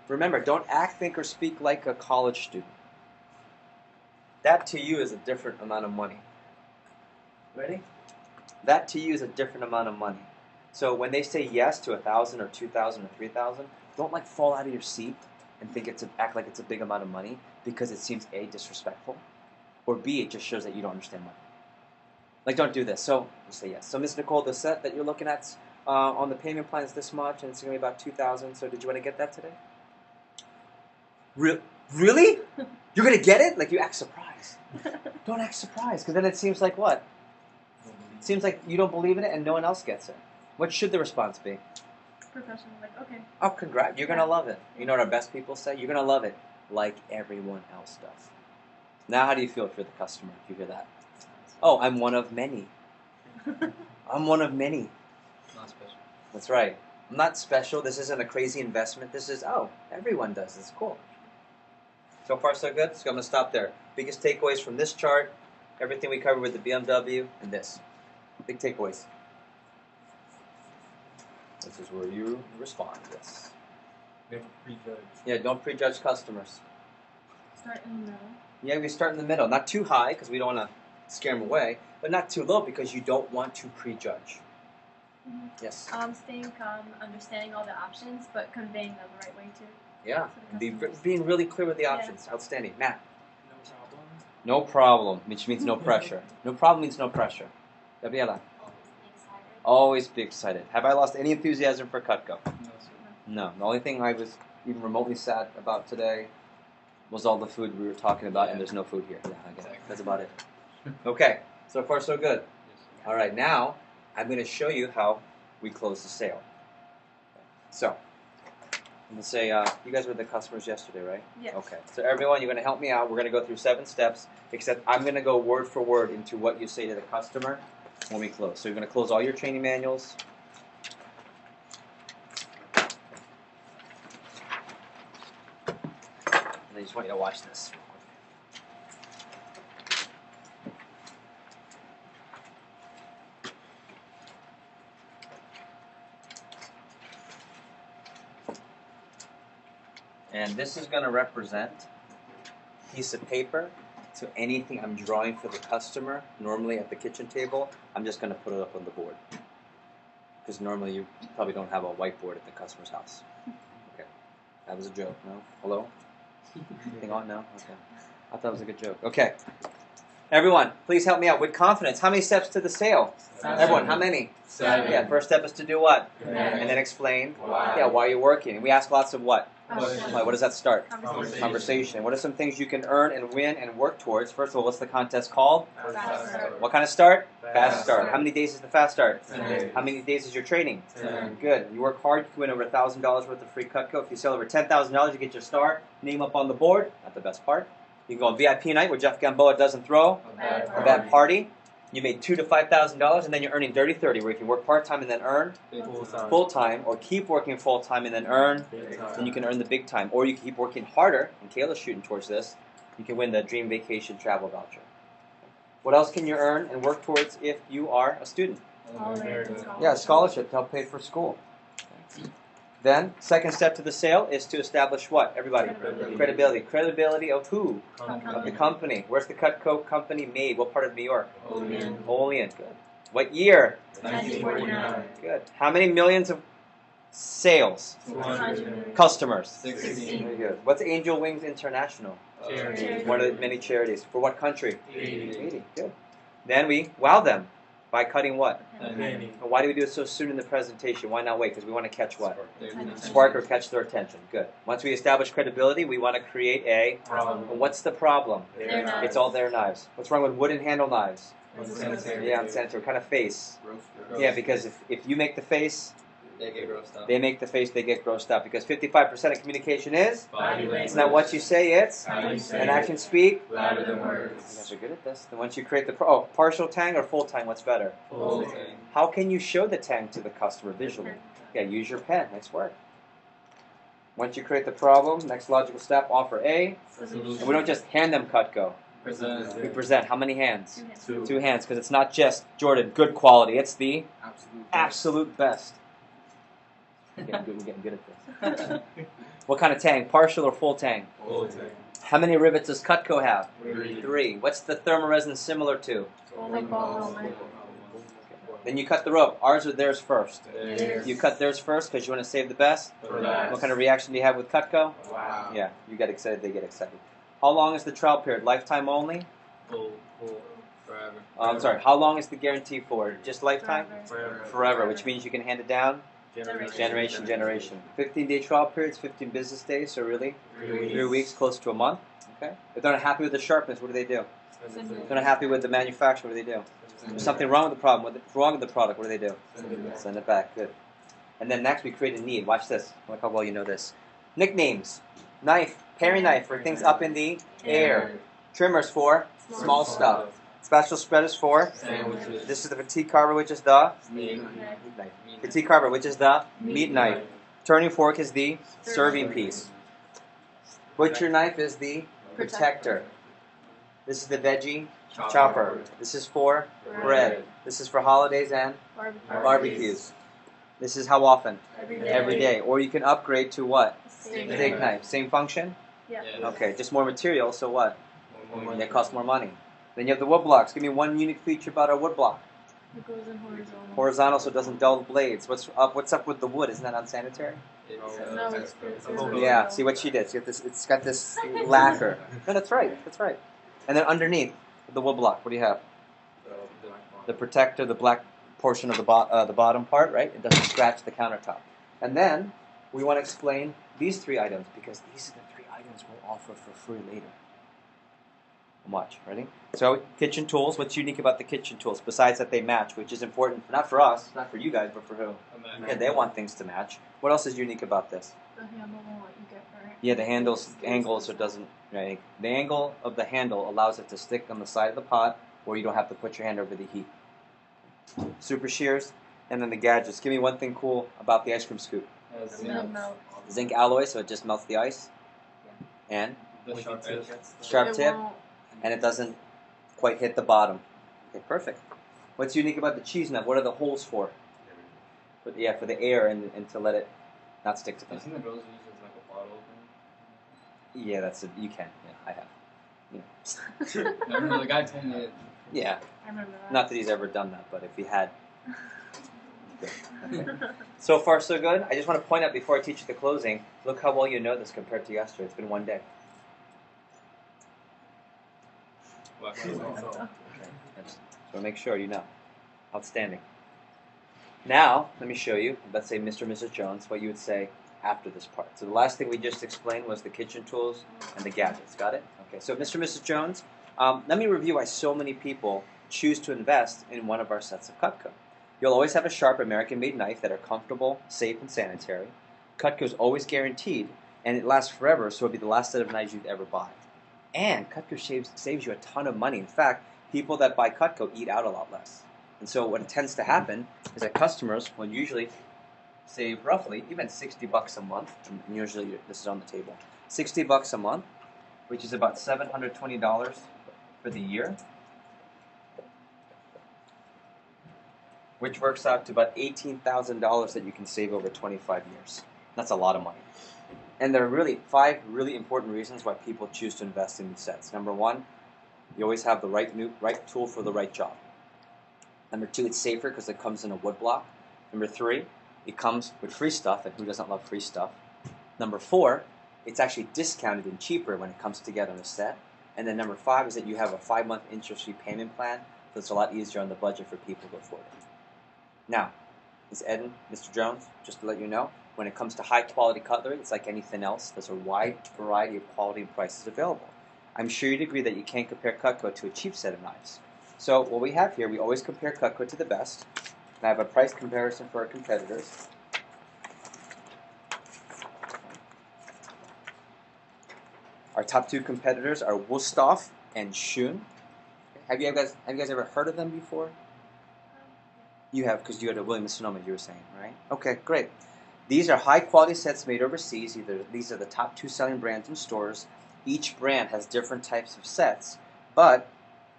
remember, don't act, think, or speak like a college student. That to you is a different amount of money. Ready? That to you is a different amount of money. So when they say yes to 1,000 or 2,000 or 3,000, don't fall out of your seat and act like it's a big amount of money because it seems A, disrespectful, or B, it just shows that you don't understand money. Don't do this. So you say yes. So Ms. Nicole, the set that you're looking at on the payment plan is this much, and it's going to be about 2,000. So did you want to get that today? Really? You're going to get it? You act surprised. Don't act surprised, because then it seems like what? It seems like you don't believe in it and no one else gets it. What should the response be? Professional, okay. Oh, congrats. You're going to love it. You know what our best people say? You're going to love it like everyone else does. Now how do you feel if you're the customer, if you hear that? Oh, I'm one of many. I'm one of many. Not special. That's right. I'm not special. This isn't a crazy investment. This is, everyone does this. Cool. So far, so good? So I'm going to stop there. Biggest takeaways from this chart, everything we covered with the BMW, and this. Big takeaways. This is where you respond to this. Never prejudge. Yeah, don't prejudge customers. Start in the middle. Yeah, we start in the middle. Not too high, because we don't want to scare them away, but not too low, because you don't want to prejudge. Mm-hmm. Yes? Staying calm, understanding all the options, but conveying them the right way too. Yeah, So being really clear with the options. Yeah. Outstanding. Matt? No problem. No problem, which means no pressure. No problem means no pressure. Gabriela? Always be excited. Have I lost any enthusiasm for Cutco? No, sir. No. The only thing I was even remotely sad about today was all the food we were talking about, and there's no food here. Yeah, I get it. That's about it. Okay, so far so good. Yes, sir. All right, now I'm going to show you how we close the sale. So, I'm going to say, you guys were the customers yesterday, right? Yes. Okay, so everyone, you're going to help me out. We're going to go through 7 steps, except I'm going to go word for word into what you say to the customer when we close. So you're going to close all your training manuals. And I just want you to watch this. And this is going to represent a piece of paper to anything I'm drawing for the customer. Normally at the kitchen table, I'm just going to put it up on the board. Because normally you probably don't have a whiteboard at the customer's house. Okay. That was a joke, no? Hello? Anything on? No? Okay. I thought it was a good joke. Okay. Everyone, please help me out with confidence. How many steps to the sale? 7. Everyone, how many? 7. Yeah, first step is to do what? Connect. And then explain. Why? Yeah, why you're working. And we ask lots of what? Questions. What does that start? Conversation. What are some things you can earn and win and work towards? First of all, what's the contest called? Fast start. What kind of start? Fast Fast start. start. How many days is the fast start? 10 days. How many days is your training? 10. Good. You work hard, you can win over $1,000 worth of free Cutco. If you sell over $10,000, you get your star, name up on the board. Not the best part. You can go on VIP night where Jeff Gamboa doesn't throw a bad party. You made $2,000 to $5,000, and then you're earning 30-30, where if you work part-time and then earn full-time, or keep working full-time and then earn, then you can earn the big time. Or you can keep working harder, and Kayla's shooting towards this, you can win the Dream Vacation travel voucher. What else can you earn and work towards if you are a student? Yeah, a scholarship to help pay for school. Then, second step to the sale is to establish what? Everybody? Credibility. Credibility of who? Of the company. Where's the Cutco company made? What part of New York? Olean. Good. What year? 1949. Good. How many millions of sales? 200. Customers? 16. Very good. What's Angel Wings International? Charity. One of the many charities. For what country? 80. 80. Good. Then we wow them by cutting what? A penny. And why do we do it so soon in the presentation? Why not wait? Because we want to catch what? Spark or catch their attention. Good. Once we establish credibility, we want to create a Problem. And what's the problem? Their knives. It's all their knives. What's wrong with wooden handle knives? Unsanitary. Yeah, unsanitary. What kind of face? Yeah, because if you make the face, They get grossed out. they make the face, they get grossed out. Because 55% of communication is? Body language. It's not what you say, it's? How you say And it. actions speak? Louder than You words. guys are good at this. Then once you create the partial tang or full tang, what's better? Full thing. How can you show the tang to the customer visually? Yeah, use your pen. Nice work. Once you create the problem, next logical step, offer A. And we don't just hand them Cutco. We present. How many hands? Two hands, because it's not just, Jordan, good quality. It's the absolute best. We're getting good at this. What kind of tang? Partial or full tang? Full thing. How many rivets does Cutco have? 3. 3. What's the thermoresin similar to? Like ball helmet. Then you cut the rope. Ours or theirs first? Theirs. You cut theirs first because you want to save the best? For last. What kind of reaction do you have with Cutco? Wow. Yeah, you get excited, they get excited. How long is the trial period? Lifetime only? Full. Forever. I'm sorry, how long is the guarantee for? Just lifetime? Forever. Forever, which means you can hand it down generation. 15-day trial periods, 15 business days, so really 3 weeks, close to a month. Okay. If they're not happy with the sharpness, what do they do? If they're not happy with the manufacturer, what do they do? If there's something wrong with the problem, what's wrong with the product, what do they do? Send it back. Good. And then next we create a need. Watch this. Look how well you know this. Nicknames. Knife. Paring knife for things up in the air. Trimmers for small stuff. Special spreaders for. Sandwiches. This is the petite carver, which is the Meat. knife. Petite carver, which is the meat knife. Turning fork is the serving piece. Butcher knife is the protector. This is the veggie chopper. This is for bread. This is for holidays and barbecues. This is how often? Every day. Or you can upgrade to what? Steak knife. Same function? Yeah. Okay, just more material, so what? It costs more money. Then you have the wood blocks. Give me one unique feature about our wood block. It goes in horizontal. Horizontal, so it doesn't dull the blades. What's up with the wood? Isn't that unsanitary? No, it's Yeah, see what she did. See, it's got this lacquer. No, that's right. That's right. And then underneath the wood block, what do you have? The protector, the black portion of the bottom part, right? It doesn't scratch the countertop. And then we want to explain these 3 items because these are the 3 items we'll offer for free later. Watch, ready? So, kitchen tools. What's unique about the kitchen tools? Besides that they match, which is important, not for us, not for you guys, but for who? Yeah, they want things to match. What else is unique about this? The handle and what you get for it. Yeah, the angle so it doesn't, right? The angle of the handle allows it to stick on the side of the pot where you don't have to put your hand over the heat. Super shears, and then the gadgets. Give me one thing cool about the ice cream scoop. Melt. Zinc alloy, so it just melts the ice. And The sharp edge. sharp It tip, won't- and it doesn't quite hit the bottom. Okay, perfect. What's unique about the cheese nut? What are the holes for? For the air and to let it not stick to I've things. seen the girls use it as like a bottle opener. Yeah, that's it. You can. Yeah, I have. Yeah. I remember the guy told me it. Yeah. I remember that. Not that he's ever done that, but if he had. So far, so good. I just want to point out before I teach you the closing, look how well you know this compared to yesterday. It's been one day. Black Black salt. salt. Okay. Just want to make sure you know. Outstanding. Now, let me show you, let's say Mr. and Mrs. Jones, what you would say after this part. So the last thing we just explained was the kitchen tools and the gadgets. Got it? Okay, so Mr. and Mrs. Jones, let me review why so many people choose to invest in one of our sets of Cutco. You'll always have a sharp American-made knife that are comfortable, safe, and sanitary. Cutco is always guaranteed, and it lasts forever, so it'll be the last set of knives you'd ever buy. And Cutco saves you a ton of money. In fact, people that buy Cutco eat out a lot less. And so what tends to happen is that customers will usually save roughly even $60 a month, and usually this is on the table, $60 a month, which is about $720 for the year, which works out to about $18,000 that you can save over 25 years. That's a lot of money. And there are really 5 really important reasons why people choose to invest in these sets. Number 1, you always have the right tool for the right job. Number 2, it's safer because it comes in a wood block. Number 3, it comes with free stuff, and who doesn't love free stuff? Number 4, it's actually discounted and cheaper when it comes together in a set. And then number 5 is that you have a 5-month interest-free payment plan, so it's a lot easier on the budget for people to afford it. Now, Ms. Eden, Mr. Jones, just to let you know, when it comes to high-quality cutlery, it's like anything else. There's a wide variety of quality and prices available. I'm sure you'd agree that you can't compare Cutco to a cheap set of knives. So what we have here, we always compare Cutco to the best. And I have a price comparison for our competitors. Our top 2 competitors are Wusthof and Schön. Have you guys ever heard of them before? You have, because you had a Williams-Sonoma, you were saying, right? Okay, great. These are high-quality sets made overseas. These are the top 2 selling brands in stores. Each brand has different types of sets, but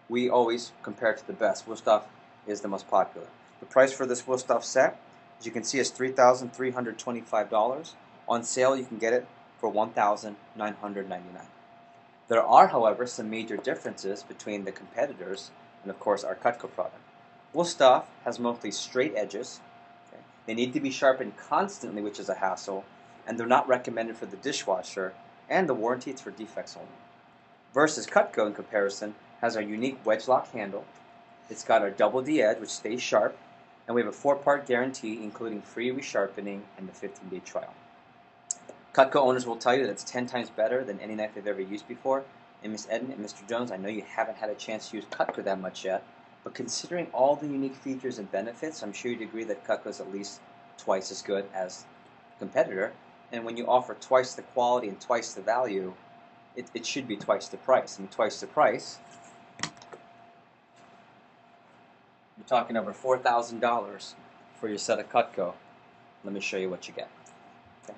we always compare to the best. Wusthof is the most popular. The price for this Wusthof set, as you can see, is $3,325. On sale, you can get it for $1,999. There are, however, some major differences between the competitors and, of course, our Cutco product. Wusthof has mostly straight edges. Okay? They need to be sharpened constantly, which is a hassle, and they're not recommended for the dishwasher, and the warranty is for defects only. Versus Cutco, in comparison, has our unique wedge lock handle. It's got our double D edge, which stays sharp, and we have a 4-part guarantee, including free resharpening and the 15-day trial. Cutco owners will tell you that it's 10 times better than any knife they've ever used before. And Ms. Eden and Mr. Jones, I know you haven't had a chance to use Cutco that much yet, but considering all the unique features and benefits, I'm sure you'd agree that Cutco is at least twice as good as the competitor. And when you offer twice the quality and twice the value, it should be twice the price. And twice the price, you're talking over $4,000 for your set of Cutco. Let me show you what you get. Okay.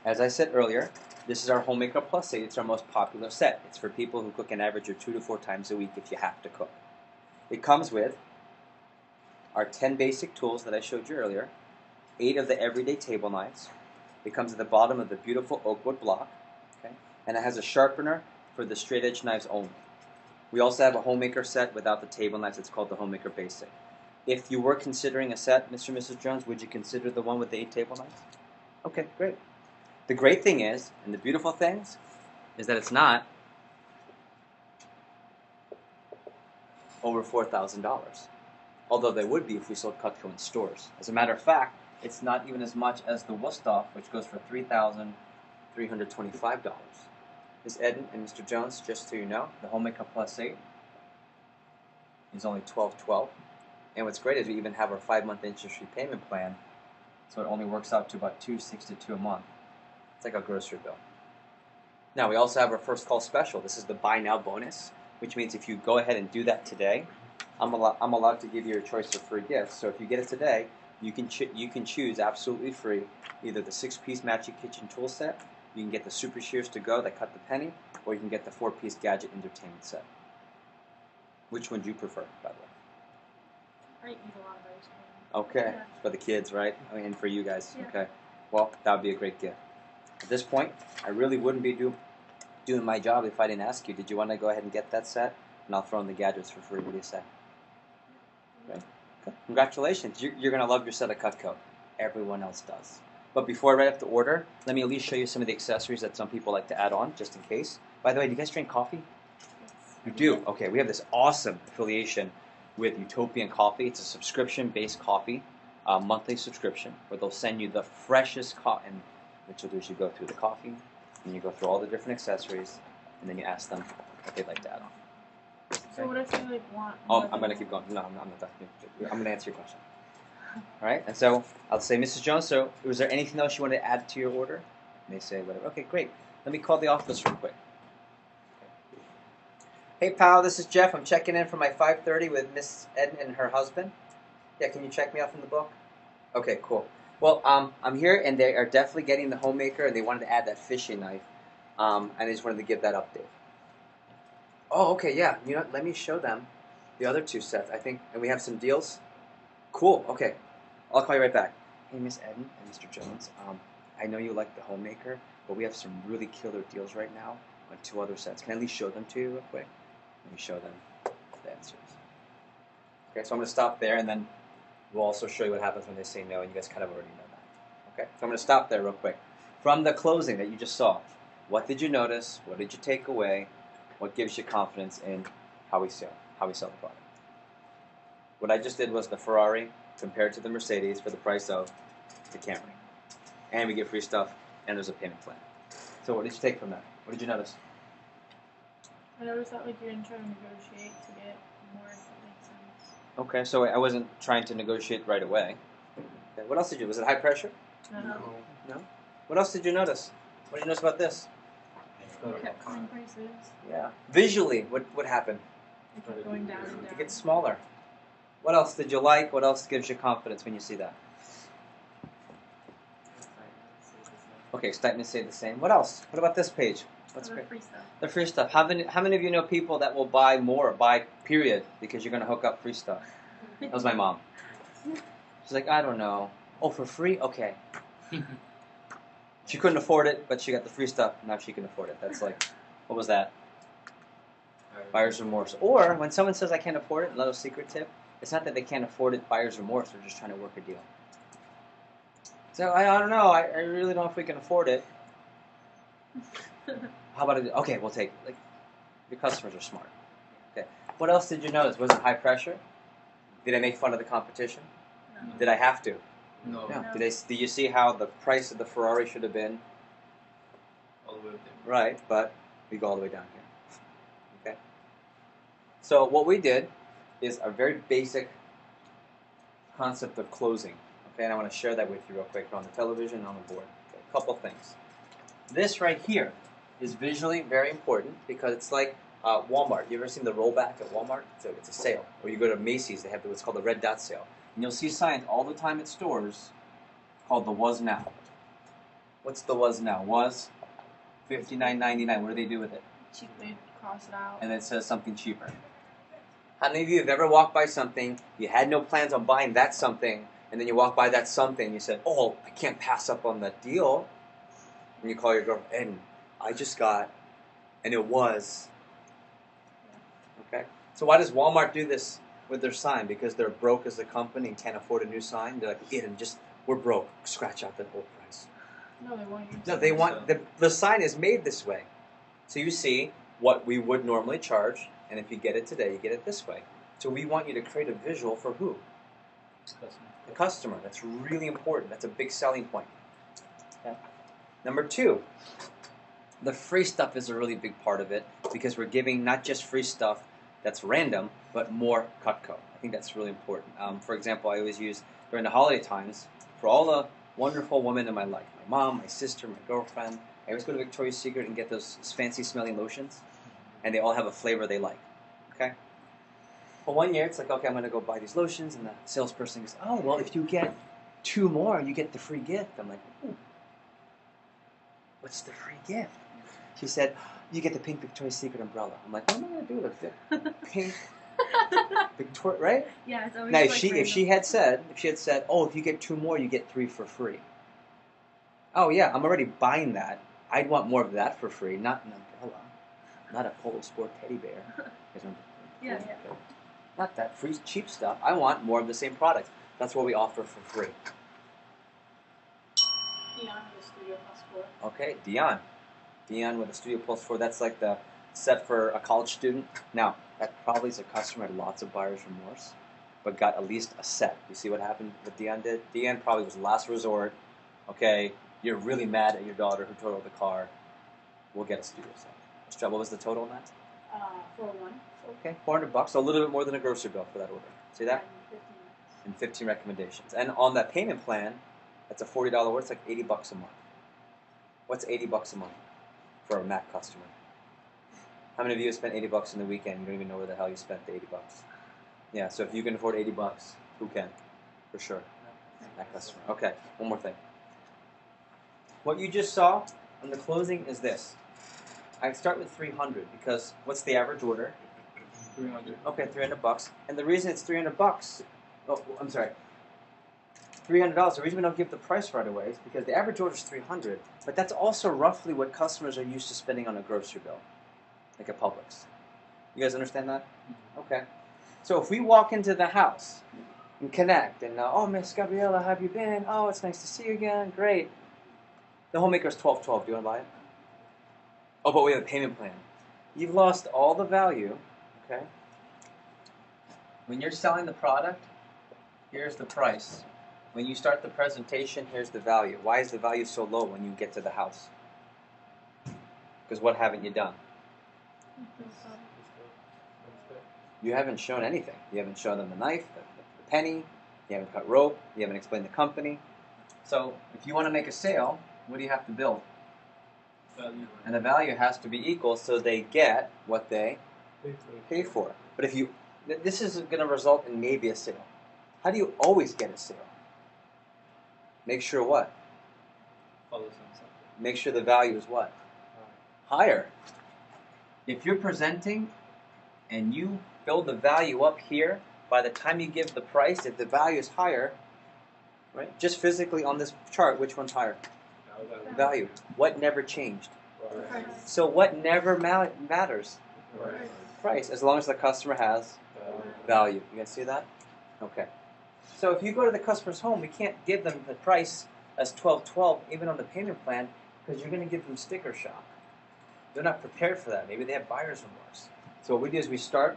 As I said earlier, this is our Homemaker Plus 8. It's our most popular set. It's for people who cook an average of 2 to 4 times a week if you have to cook. It comes with our 10 basic tools that I showed you earlier, 8 of the everyday table knives. It comes at the bottom of the beautiful oak wood block, okay? And it has a sharpener for the straight edge knives only. We also have a Homemaker set without the table knives. It's called the Homemaker Basic. If you were considering a set, Mr. and Mrs. Jones, would you consider the one with the 8 table knives? Okay, great. The great thing is, and the beautiful things, is that it's not over $4,000. Although they would be if we sold Cutco in stores. As a matter of fact, it's not even as much as the Wusthof, which goes for $3,325. Ms. Eden and Mr. Jones, just so you know, the Homemaker Plus 8 is only $1,212. And what's great is we even have our 5-month interest-free payment plan, so it only works out to about $262 a month. It's like a grocery bill. Now, we also have our first call special. This is the Buy Now bonus, which means if you go ahead and do that today, I'm allowed to give you a choice of free gifts. So if you get it today, you can choose absolutely free either the 6-piece Magic Kitchen tool set, you can get the Super Shears to go that cut the penny, or you can get the 4-piece Gadget Entertainment set. Which one do you prefer, by the way? I eat a lot of those. Okay, Yeah. for the kids, right? I mean, and for you guys. Yeah. Okay, well, that would be a great gift. At this point, I really wouldn't be doing my job if I didn't ask you. Did you want to go ahead and get that set? And I'll throw in the gadgets for free. What do you say? Okay. Okay. Congratulations. You're going to love your set of Cutco. Everyone else does. But before I write up the order, let me at least show you some of the accessories that some people like to add on, just in case. By the way, do you guys drink coffee? Yes. You do? Okay, we have this awesome affiliation with Utopian Coffee. It's a subscription-based coffee, monthly subscription, where they'll send you the freshest coffee. And what you'll do is you go through the coffee, and you go through all the different accessories, and then you ask them what they'd like to add on. So what if they like want? Oh, I'm going to keep going. No, I'm not done. I'm going to answer your question. All right, and so I'll say, Mrs. Jones, so was there anything else you wanted to add to your order? And they say, whatever. Okay, great. Let me call the office real quick. Hey, pal, this is Jeff. I'm checking in for my 5:30 with Miss Eden and her husband. Yeah, can you check me out from the book? Okay, cool. Well, I'm here, and they are definitely getting the homemaker, and they wanted to add that fishing knife, and I just wanted to give that update. Oh, okay, yeah. You know what? Let me show them the other two sets, I think, and we have some deals. Cool, okay. I'll call you right back. Hey, Miss Eden and Mr. Jones, I know you like the homemaker, but we have some really killer deals right now on 2 other sets. Can I at least show them to you real quick? Let me show them the answers. Okay, so I'm going to stop there, and then we'll also show you what happens when they say no, and you guys kind of already know that. Okay, so I'm going to stop there real quick. From the closing that you just saw, what did you notice? What did you take away? What gives you confidence in how we sell the product? What I just did was the Ferrari compared to the Mercedes for the price of the Camry. And we get free stuff, and there's a payment plan. So what did you take from that? What did you notice? I noticed that like you didn't try to negotiate to get more, if that makes sense. Okay, so I wasn't trying to negotiate right away. Okay, what else did you? Was it high pressure? No. What else did you notice? What did you notice about this? You kept cutting prices. Yeah. Visually, what happened? It kept going down and down. It gets smaller. What else did you like? What else gives you confidence when you see that? Okay, statements stay the same. What else? What about this page? What's great? Free stuff. The free stuff. How many of you know people that will buy more, buy period, because you're going to hook up free stuff? That was my mom. She's like, I don't know. Oh, for free? Okay. She couldn't afford it, but she got the free stuff. Now she can afford it. That's like, what was that? Buyer's remorse. Or when someone says I can't afford it, a little secret tip, it's not that they can't afford it, buyer's remorse. They're just trying to work a deal. So I don't know. I really don't know if we can afford it. How about it? Okay, we'll take it. Like, your customers are smart. Okay. What else did you notice? Was it high pressure? Did I make fun of the competition? No. Did I have to? No. No. Did you see how the price of the Ferrari should have been? All the way up there. Right, but we go all the way down here. Okay. So what we did is a very basic concept of closing. Okay, and I want to share that with you real quick on the television and on the board. Okay, a couple things. This right here is visually very important because it's like Walmart. You ever seen the rollback at Walmart? It's a sale. Or you go to Macy's, they have what's called the red dot sale. And you'll see signs all the time at stores called the Was Now. What's the Was Now? Was $59.99. What do they do with it? Cheap, they cross it out. And it says something cheaper. How many of you have ever walked by something, you had no plans on buying that something, and then you walk by that something, you said, oh, I can't pass up on that deal. And you call your girlfriend, and I just got, and it was. Okay? So why does Walmart do this with their sign? Because they're broke as a company and can't afford a new sign? They're like, Eden, we're broke. Scratch out that old price. No, they want you to. No, they want, the sign is made this way. So you see what we would normally charge, and if you get it today, you get it this way. So we want you to create a visual for who? The customer. That's really important. That's a big selling point. Okay. Number 2, the free stuff is a really big part of it because we're giving not just free stuff that's random, but more Cutco. I think that's really important. For example, I always use during the holiday times for all the wonderful women in my life, my mom, my sister, my girlfriend. I always go to Victoria's Secret and get those fancy smelling lotions, and they all have a flavor they like. Okay. Well, one year it's like, okay, I'm going to go buy these lotions, and the salesperson goes, oh, well, if you get 2 more, you get the free gift. I'm like, ooh. What's the free gift? She said, you get the pink Victoria's Secret umbrella. I'm like, what am I going to do with the pink Victoria, right? Yeah, it's always now, like if she had said, oh, if you get 2 more, you get 3 for free. Oh yeah, I'm already buying that. I'd want more of that for free, not an umbrella, not a Polo Sport teddy bear. Yeah. Not that free cheap stuff. I want more of the same product. That's what we offer for free. Dion with a Studio Plus 4. Okay, Dion with a Studio Plus 4. That's like the set for a college student. Now, that probably is a customer had lots of buyer's remorse, but got at least a set. You see what happened with Deanne did? Deanne probably was last resort. Okay, you're really mad at your daughter who totaled the car. We'll get a studio set. What was the total on that? 401. Okay, $400, so a little bit more than a grocery bill for that order. See that? And 15 recommendations. And on that payment plan, that's a $40 order. It's like $80 a month. What's $80 a month for a Mac customer? How many of you have spent $80 in the weekend? You don't even know where the hell you spent the $80. Yeah, so if you can afford $80, who can? For sure. That customer. Okay, one more thing. What you just saw on the closing is this. I start with 300 because what's the average order? 300. Okay, $300. And the reason it's $300, oh, I'm sorry, $300. The reason we don't give the price right away is because the average order is $300, but that's also roughly what customers are used to spending on a grocery bill, like at Publix. You guys understand that? Okay. So if we walk into the house and connect, and oh, Miss Gabriella, how have you been? Oh, it's nice to see you again. Great. The homemaker's $12.12. Do you want to buy it? Oh, but we have a payment plan. You've lost all the value. Okay. When you're selling the product, here's the price. When you start the presentation, here's the value. Why is the value so low when you get to the house? Because what haven't you done? You haven't shown anything. You haven't shown them the knife, the penny, you haven't cut rope, you haven't explained the company. So if you want to make a sale, what do you have to build? Value. And the value has to be equal so they get what they pay for. But if you, this is going to result in maybe a sale. How do you always get a sale? Make sure what? Follow something. Make sure the value is what? Higher. If you're presenting and you build the value up here, by the time you give the price, if the value is higher, right? Just physically on this chart, which one's higher? Value. What never changed? Price. So what never matters? Price. Price, as long as the customer has value. You guys see that? Okay. So if you go to the customer's home, we can't give them the price as $12.12, even on the payment plan, because you're going to give them sticker shock. They're not prepared for that. Maybe they have buyer's remorse. So what we do is we start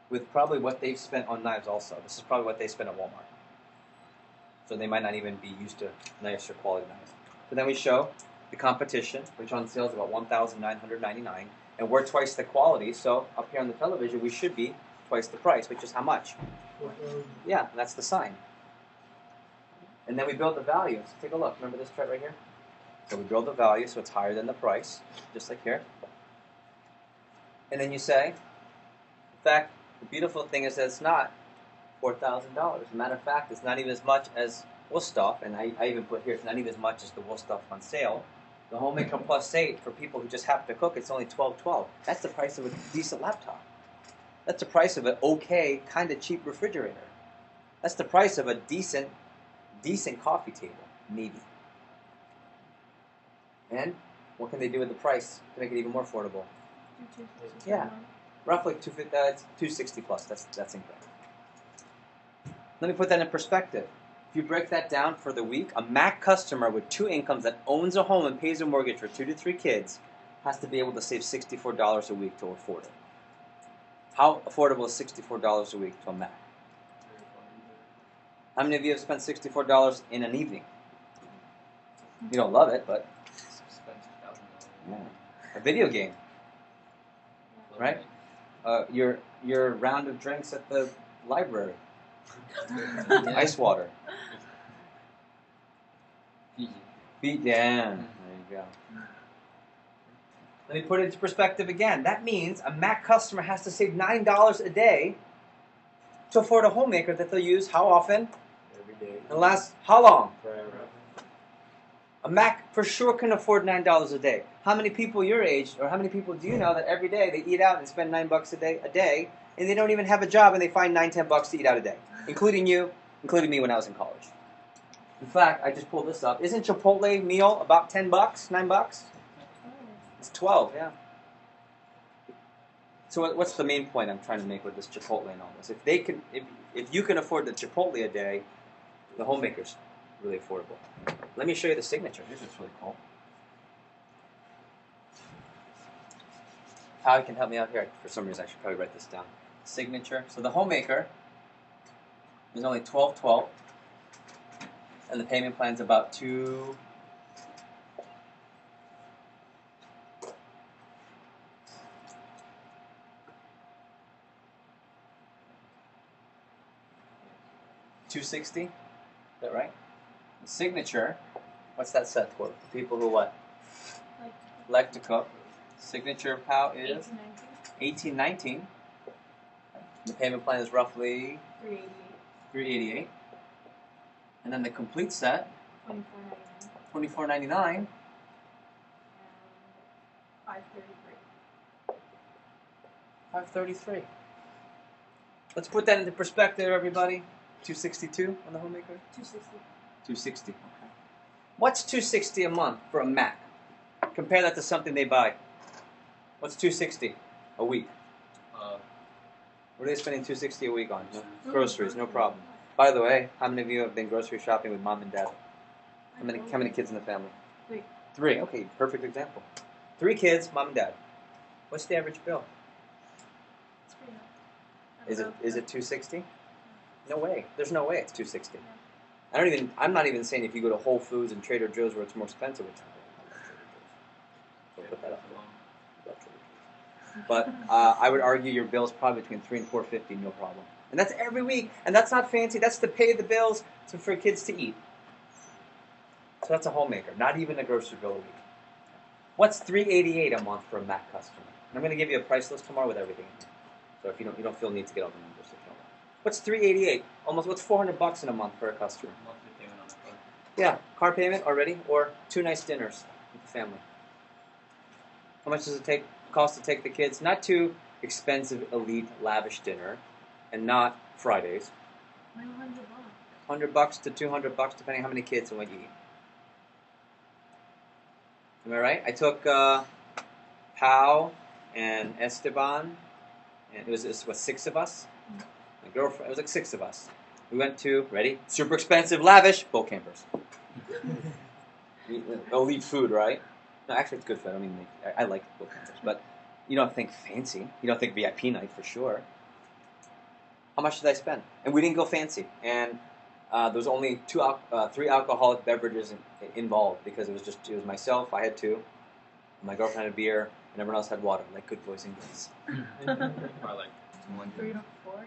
with probably what they've spent on knives also. This is probably what they spent at Walmart. So they might not even be used to nicer quality knives. But then we show the competition, which on sale is about $1,999, and we're twice the quality. So up here on the television, we should be twice the price, which is how much? Yeah, that's the sign. And then we build the value. So take a look. Remember this chart right here? So we build the value so it's higher than the price, just like here. And then you say, in fact, the beautiful thing is that it's not $4,000. As a matter of fact, it's not even as much as wool stuff, and I even put here, it's not even as much as the wool stuff on sale. The Homemaker Plus 8, for people who just happen to cook, it's only $12.12. That's the price of a decent laptop. That's the price of an okay, kind of cheap refrigerator. That's the price of a decent coffee table, maybe. And what can they do with the price to make it even more affordable? Yeah, roughly $260 plus. That's incorrect. Let me put that in perspective. If you break that down for the week, a Mac customer with 2 incomes that owns a home and pays a mortgage for 2 to 3 kids has to be able to save $64 a week to afford it. How affordable is $64 a week to a Mac? How many of you have spent $64 in an evening? You don't love it, but yeah. A video game, right? Your round of drinks at the library, ice water. Beat down. There you go. Let me put it into perspective again. That means a Mac customer has to save $9 a day to afford a homemaker that they'll use how often? Every day. And last how long? Forever. A Mac for sure can afford $9 a day. How many people your age, or how many people do you know that every day they eat out and spend $9 a day, and they don't even have a job and they find $9-10 to eat out a day, including you, including me when I was in college. In fact, I just pulled this up. Isn't Chipotle meal about $10, $9? It's 12, yeah. So what's the main point I'm trying to make with this Chipotle and all this? If you can afford the Chipotle a day, the homemaker's really affordable. Let me show you the signature. This is really cool. How can help me out here? For some reason, I should probably write this down. Signature. So the homemaker is only $12.12, and the payment plan's about $260. Is that right? The signature. What's that set for? For people who what? Like to cook. Signature POW is 1819. The payment plan is roughly 388. And then the complete set, 24.99. 533. Let's put that into perspective, everybody. 262 on the homemaker. 260. Okay. What's 260 a month for a Mac? Compare that to something they buy. What's 260 a week? What are they spending 260 a week on? No? Groceries, no problem. By the way, how many of you have been grocery shopping with mom and dad? How many kids in the family? 3. 3. Okay, perfect example. 3 kids, mom and dad. What's the average bill? Is it 260? No way. There's no way it's 260. I'm not even saying if you go to Whole Foods and Trader Joe's where it's more expensive. So put that up. But I would argue your bill is probably between $3 and $4.50, no problem. And that's every week. And that's not fancy. That's to pay the bills for kids to eat. So that's a homemaker, not even a grocery bill a week. What's $388 a month for a Mac customer? And I'm going to give you a price list tomorrow with everything in here. So if you don't feel the need to get all the numbers, if you don't. What's $388? What's $400 in a month for a customer? Monthly payment on the car. Yeah, car payment already, or 2 nice dinners with the family. How much does it cost to take the kids? Not too expensive, elite, lavish dinner, and not Fridays. $100 to $200, depending on how many kids and what you eat. Am I right? I took Pau and Esteban, and it was 6 of us. My girlfriend, it was like 6 of us. We went to, ready? Super expensive, lavish, boat campers. Elite food, right? No, actually it's good food. I like boat campers, but you don't think fancy. You don't think VIP night for sure. How much did I spend? And we didn't go fancy. And there was only 3 alcoholic beverages involved because it was myself. I had 2. My girlfriend had a beer, and everyone else had water, like good boys and girls. Probably like 3 to 4.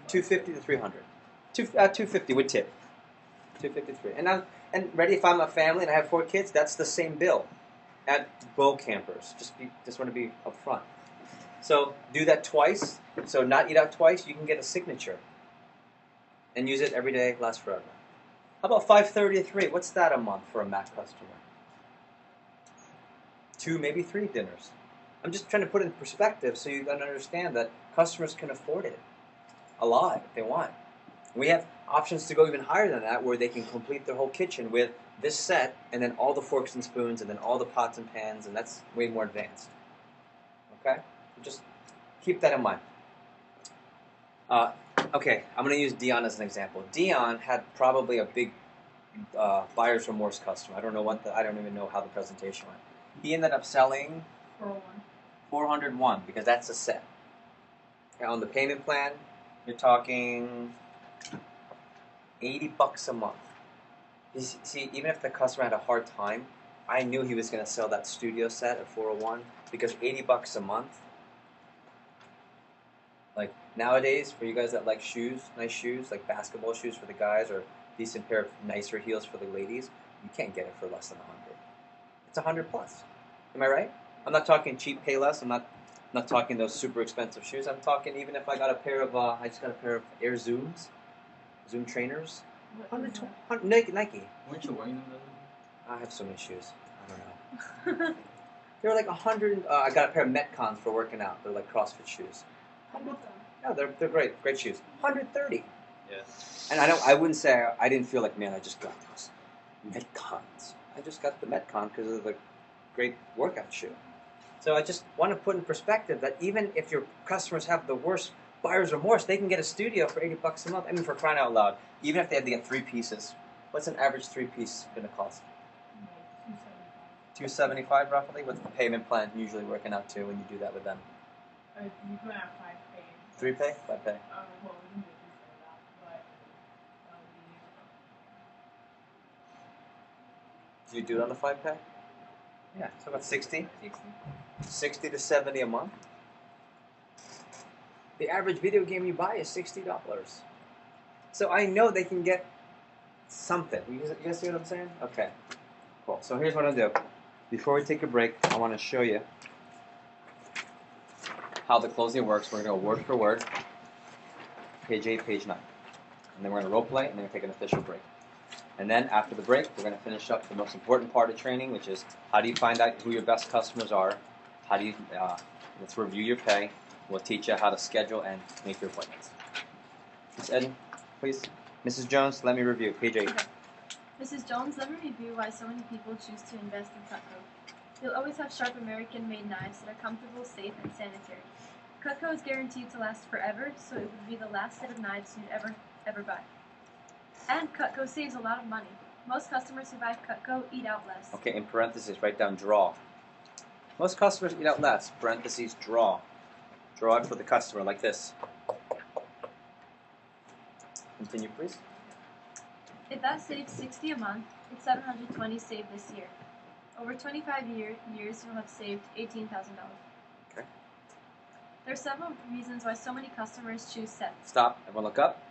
250 to 300. 250 with tip. 253. And ready, if I'm a family and I have 4 kids, that's the same bill at boat campers. Just want to be upfront. So do that twice. So not eat out twice. You can get a signature and use it every day. Lasts forever. How about 533? What's that a month for a Mac customer? 2, maybe 3 dinners. I'm just trying to put it in perspective so you can understand that customers can afford it a lot if they want. We have options to go even higher than that where they can complete their whole kitchen with this set and then all the forks and spoons and then all the pots and pans, and that's way more advanced. Okay? Just keep that in mind. Okay, I'm going to use Dion as an example. Dion had probably a big buyer's remorse customer. I don't even know how the presentation went. He ended up selling 401 because that's a set. Okay, on the payment plan, you're talking $80 a month. You see, even if the customer had a hard time, I knew he was going to sell that studio set at 401 because $80 a month. Like nowadays, for you guys that like shoes, nice shoes, like basketball shoes for the guys or decent pair of nicer heels for the ladies, you can't get it for less than 100. It's 100 plus. Am I right? I'm not talking cheap Payless. I'm not talking those super expensive shoes. I'm talking even if I got a pair of I just got a pair of Air Zooms, Zoom trainers. 100 Nike. Weren't you wearing them? I have so many shoes. I don't know. They're like 100. I got a pair of Metcons for working out. They're like CrossFit shoes. Yeah, they're great shoes. 130. Yeah. And I wouldn't say I didn't feel like, man, I just got those Metcons. I just got the Metcon because of the great workout shoe. So I just want to put in perspective that even if your customers have the worst buyer's remorse, they can get a studio for $80 a month. I mean, for crying out loud, even if they have to get 3 pieces, what's an average 3-piece going to cost? $275 roughly. What's the payment plan usually working out to when you do that with them? You can have 5 pay. 3 pay? 5 pay? Well, we can do 3 pay that, but that would be. Do you do it on the 5 pay? Yeah, so about 60? 60. 60 to 70 a month. The average video game you buy is $60. So I know they can get something. You guys see what I'm saying? Okay, cool. So here's what I'll do. Before we take a break, I want to show you how the closing works. We're going to go word for word, page 8, page 9. And then we're going to role play, and then we're going to take an official break. And then after the break, we're going to finish up the most important part of training, which is how do you find out who your best customers are? How do you, let's review your pay. We'll teach you how to schedule and make your appointments. Ms. Eden, please. Mrs. Jones, let me review. Page 8. Okay. Mrs. Jones, let me review why so many people choose to invest in Cutco. You'll always have sharp American-made knives that are comfortable, safe, and sanitary. Cutco is guaranteed to last forever, so it would be the last set of knives you'd ever buy. And Cutco saves a lot of money. Most customers who buy Cutco eat out less. Okay, in parentheses, write down draw. Most customers eat out less. Parentheses, draw. Draw it for the customer like this. Continue, please. If that saves $60 a month, it's $720 saved this year. Over 25 years, you'll have saved $18,000. Okay. There are several reasons why so many customers choose sets. Stop. Everyone look up.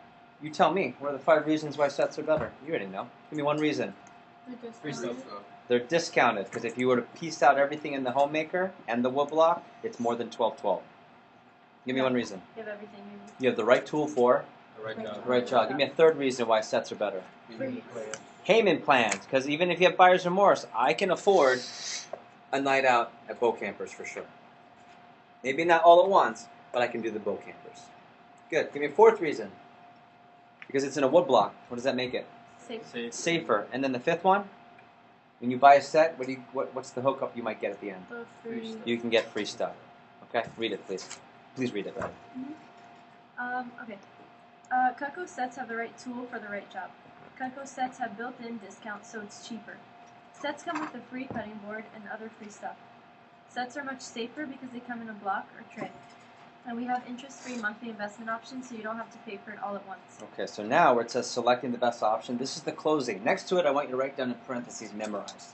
You tell me. What are the 5 reasons why sets are better? You already know. Give me one reason. Free stuff. They're discounted because if you were to piece out everything in the homemaker and the wood block, it's more than $12.12. Give me one reason. You have everything you need. You have the right tool for The right job. the right job. Give me a third reason why sets are better. Free. Payment plans, because even if you have buyer's remorse, I can afford a night out at Bow Campers for sure. Maybe not all at once, but I can do the Bow Campers. Good. Give me a fourth reason. Because it's in a wood block. What does that make it? Safe. Safer. And then the fifth one, when you buy a set, what's the hookup you might get at the end? The free. You can get free stuff. Okay? Read it, please. Please read it, right? Okay. Cutco sets have the right tool for the right job. Cutco sets have built-in discounts, so it's cheaper. Sets come with a free cutting board and other free stuff. Sets are much safer because they come in a block or tray. And we have interest-free monthly investment options, so you don't have to pay for it all at once. Okay, so now where it says selecting the best option, this is the closing. Next to it, I want you to write down in parentheses, memorize.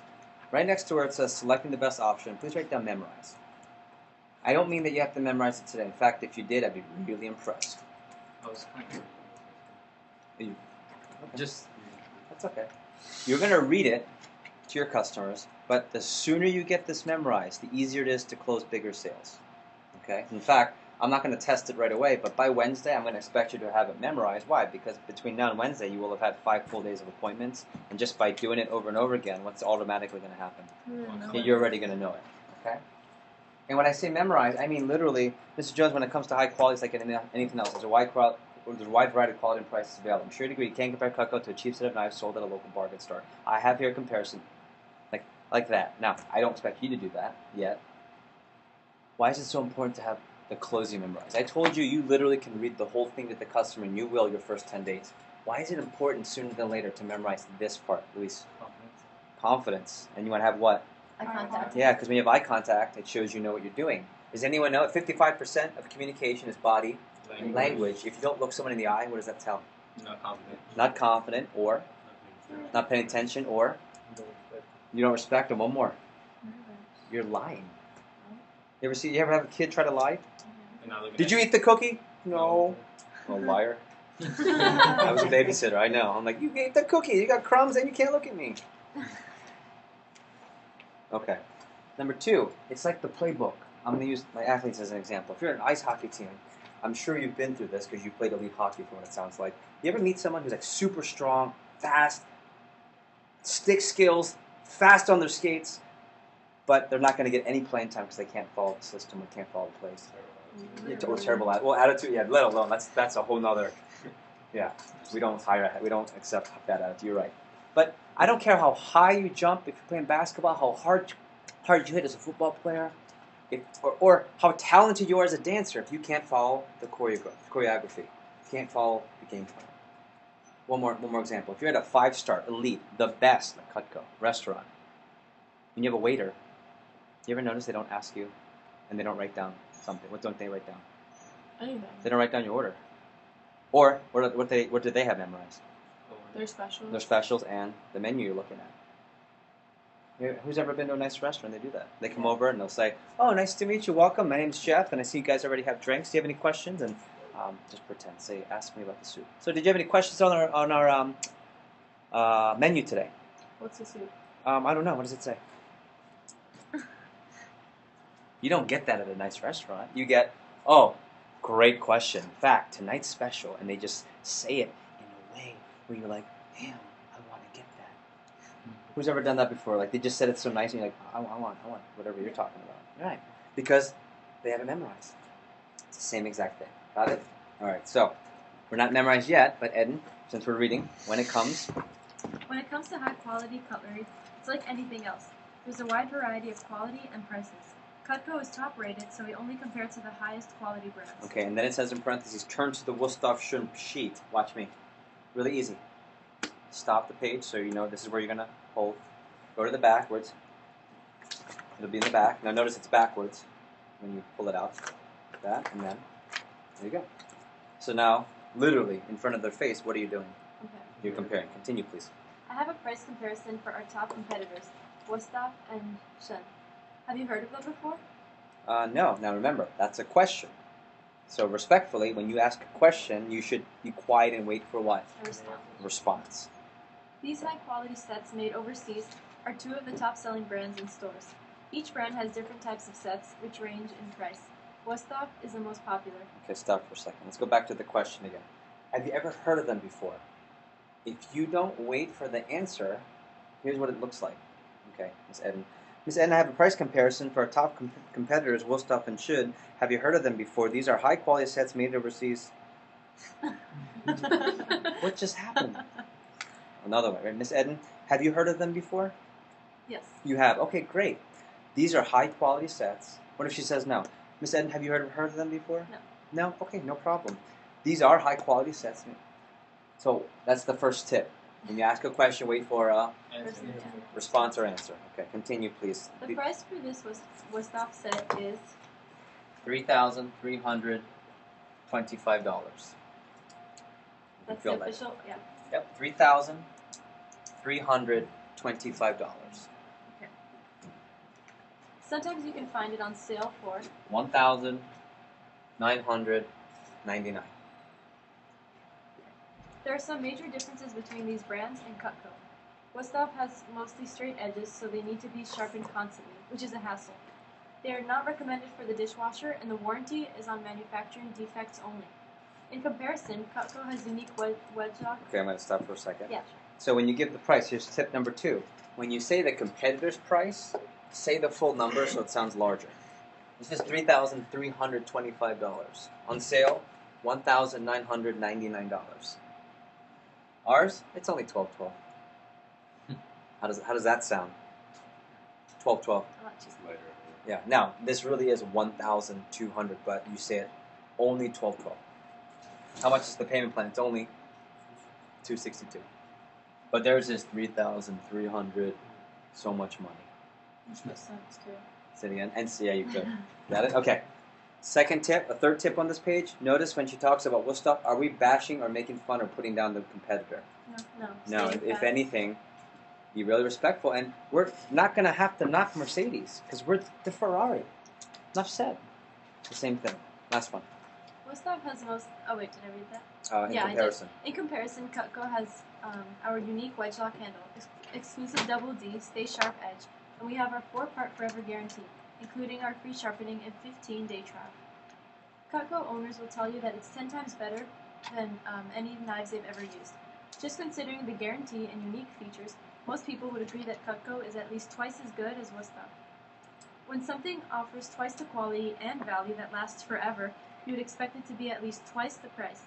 Right next to where it says selecting the best option, please write down memorize. I don't mean that you have to memorize it today. In fact, if you did, I'd be really impressed. I was kind of You- just That's okay. You're going to read it to your customers, but the sooner you get this memorized, the easier it is to close bigger sales. Okay? In fact, I'm not going to test it right away, but by Wednesday, I'm going to expect you to have it memorized. Why? Because between now and Wednesday, you will have had 5 full days of appointments, and just by doing it over and over again, what's automatically going to happen? You're already going to know it. Okay? And when I say memorize, I mean literally, Mr. Jones, when it comes to high quality, it's like anything else. There's a wide variety of quality and prices available. I'm sure you agree you can't compare Cutco to a cheap set of knives sold at a local bargain store. I have here a comparison like that. Now, I don't expect you to do that yet. Why is it so important to have the closing memorized? I told you, you literally can read the whole thing to the customer, and you will your first 10 days. Why is it important sooner than later to memorize this part, Luis? confidence. Confidence. And you want to have what? Eye contact. Yeah, because when you have eye contact, it shows you know what you're doing. Does anyone know 55% of communication is body and language? If you don't look someone in the eye, what does that tell? Not confident. Not confident, or not paying attention, or you don't respect them. One more. You're lying. You ever have a kid try to lie? And not looking Did at you eat the cookie? No. Oh, liar. I was a babysitter, I know. I'm like, you ate the cookie, you got crumbs, and you can't look at me. Okay. Number 2, it's like the playbook. I'm going to use my athletes as an example. If you're an ice hockey team, I'm sure you've been through this because you played elite hockey for what it sounds like. You ever meet someone who's like super strong, fast, stick skills, fast on their skates, but they're not going to get any playing time because they can't follow the system or can't follow the plays? Or terrible attitude. Well, attitude, yeah, let alone. That's a whole nother. Yeah, we don't accept that attitude. You're right. But I don't care how high you jump if you're playing basketball, how hard you hit as a football player, or how talented you are as a dancer. If you can't follow the choreography, you can't follow the game plan. One more example. If you're at a 5-star elite, the best, like Cutco restaurant, When you have a waiter, you ever notice they don't ask you and they don't write down something? What don't they write down? Anything. They don't write down your order. Or what do they have memorized? They're special. Their specials and the menu you're looking at. Who's ever been to a nice restaurant? They do that. They come over and they'll say, "Oh, nice to meet you. Welcome. My name's Jeff, and I see you guys already have drinks. Do you have any questions?" And just pretend. Say, "Ask me about the soup." So, did you have any questions on our menu today? What's the soup? I don't know. What does it say? You don't get that at a nice restaurant. You get, "Oh, great question. In fact, tonight's special," and they just say it in a way where you're like, "Damn, I want to get that." Who's ever done that before? Like they just said it so nice, and you're like, I want whatever you're talking about. Right? Because they have it memorized. It's the same exact thing. Got it? All right. So we're not memorized yet, but Eden, since we're reading, when it comes to high quality cutlery, it's like anything else. There's a wide variety of quality and prices. Cutco is top rated, so we only compare to the highest quality brands. Okay, and then it says in parentheses, turn to the Wusthof shrimp sheet. Watch me. Really easy. Stop the page so you know this is where you're going to hold. Go to the backwards. It'll be in the back. Now notice it's backwards when you pull it out. That, and then, there you go. So now, literally, in front of their face, what are you doing? Okay. You're comparing. Continue, please. I have a price comparison for our top competitors, Wusthof and Shen. Have you heard of them before? No. Now remember, that's a question. So respectfully, when you ask a question, you should be quiet and wait for what? A response. Response. These high-quality sets made overseas are two of the top-selling brands in stores. Each brand has different types of sets, which range in price. Wusthof is the most popular. Okay, stop for a second. Let's go back to the question again. Have you ever heard of them before? If you don't wait for the answer, here's what it looks like. Okay, Ms. Eden. Ms. Eden, I have a price comparison for our top competitors, Wusthof and Should. Have you heard of them before? These are high-quality sets made overseas. What just happened? Another way, right? Ms. Eden, have you heard of them before? Yes. You have. Okay, great. These are high-quality sets. What if she says no? Ms. Eden, have you heard of them before? No. No? Okay, no problem. These are high-quality sets. So that's the first tip. When you ask a question, wait for a response or answer. Okay, continue, please. The price for this Wusthof set is $3,325. that's the official. Yeah. Yep, $3,325. Okay. Sometimes you can find it on sale for $1,999. There are some major differences between these brands and Cutco. Wusthof has mostly straight edges, so they need to be sharpened constantly, which is a hassle. They are not recommended for the dishwasher, and the warranty is on manufacturing defects only. In comparison, Cutco has unique wedge lock. Okay, I'm going to stop for a second. Yeah, sure. So when you give the price, here's tip number 2. When you say the competitor's price, say the full number so it sounds larger. This is $3,325. On sale, $1,999. Ours, it's only $1,212. How does that sound? $1,212. A lot cheaper. Later. Yeah. Now this really is $1,200, but you say it only $1,212. How much is the payment plan? It's only $262. But theirs is $3,300. So much money. Which makes sense too. Say it again. And yeah, you could. Got it? Okay. Second tip, a third tip on this page. Notice when she talks about Wusthof, are we bashing or making fun or putting down the competitor? No. No. Staying If fast. anything, be really respectful. And we're not going to have to knock Mercedes because we're the Ferrari. Enough said. The same thing. Last one. Wusthof has most. Oh wait, did I read that? In Yeah, I did. comparison. In comparison, Cutco has our unique wedge lock handle, exclusive double D, stay sharp edge, and we have our 4-part forever guarantee, including our free sharpening and 15-day trial. Cutco owners will tell you that it's 10 times better than any knives they've ever used. Just considering the guarantee and unique features, most people would agree that Cutco is at least twice as good as Wusthof. When something offers twice the quality and value that lasts forever, you would expect it to be at least twice the price.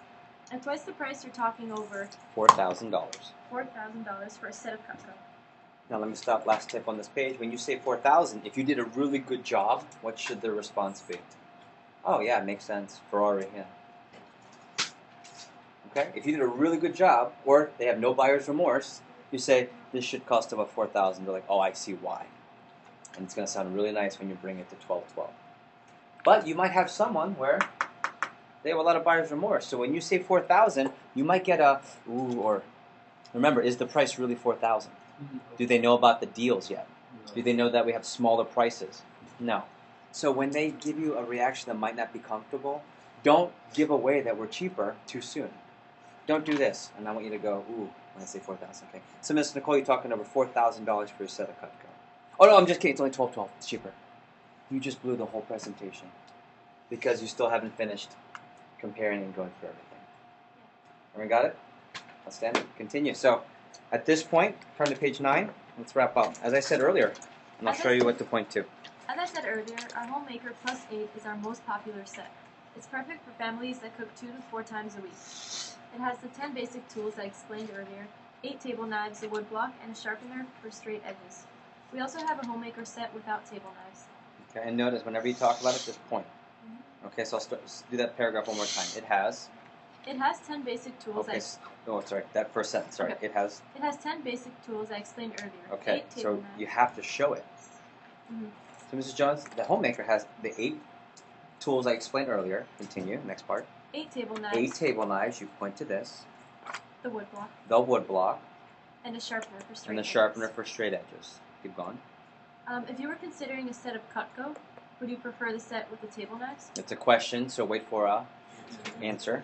At twice the price, you're talking over $4,000. $4,000 for a set of Cutco. Now let me stop. Last tip on this page. When you say $4,000, if you did a really good job, what should the response be? Oh yeah, it makes sense. Ferrari, yeah. Okay? If you did a really good job, or they have no buyer's remorse, you say, this should cost about $4,000. They're like, oh, I see why. And it's going to sound really nice when you bring it to 1212. But you might have someone where they have a lot of buyer's remorse. So when you say 4,000, you might get a, ooh, or remember, is the price really 4,000? Do they know about the deals yet? Do they know that we have smaller prices? No. So when they give you a reaction that might not be comfortable, don't give away that we're cheaper too soon. Don't do this. And I want you to go, ooh, when I say 4,000, okay. So Miss Nicole, you're talking over $4,000 for your set of Cutco. Oh no, I'm just kidding, it's only $12.12, it's cheaper. You just blew the whole presentation because you still haven't finished comparing and going through everything. Everyone got it? Outstanding. Continue. So at this point, turn to page 9. Let's wrap up. As I said earlier, and I'll show you what to point to. As I said earlier, our Homemaker Plus 8 is our most popular set. It's perfect for families that cook 2 to 4 times a week. It has the 10 basic tools I explained earlier, 8 table knives, a wood block, and a sharpener for straight edges. We also have a Homemaker set without table knives. Okay, and notice whenever you talk about it, just point. Okay, so I'll do that paragraph one more time. It has 10 basic tools. Okay. Oh, sorry. That first sentence. Sorry. Okay. It has 10 basic tools I explained earlier. Okay. 8 table So knives. you have to show it. So Mrs. Jones, the Homemaker has the 8 tools I explained earlier. Continue. Next part. 8 table knives. 8 table knives. You point to this. The wood block. The wood block. And a sharpener for straight And the edges. sharpener for straight edges. Keep going. If you were considering a set of Cutco, would you prefer the set with the table knives? It's a question, so wait for a answer.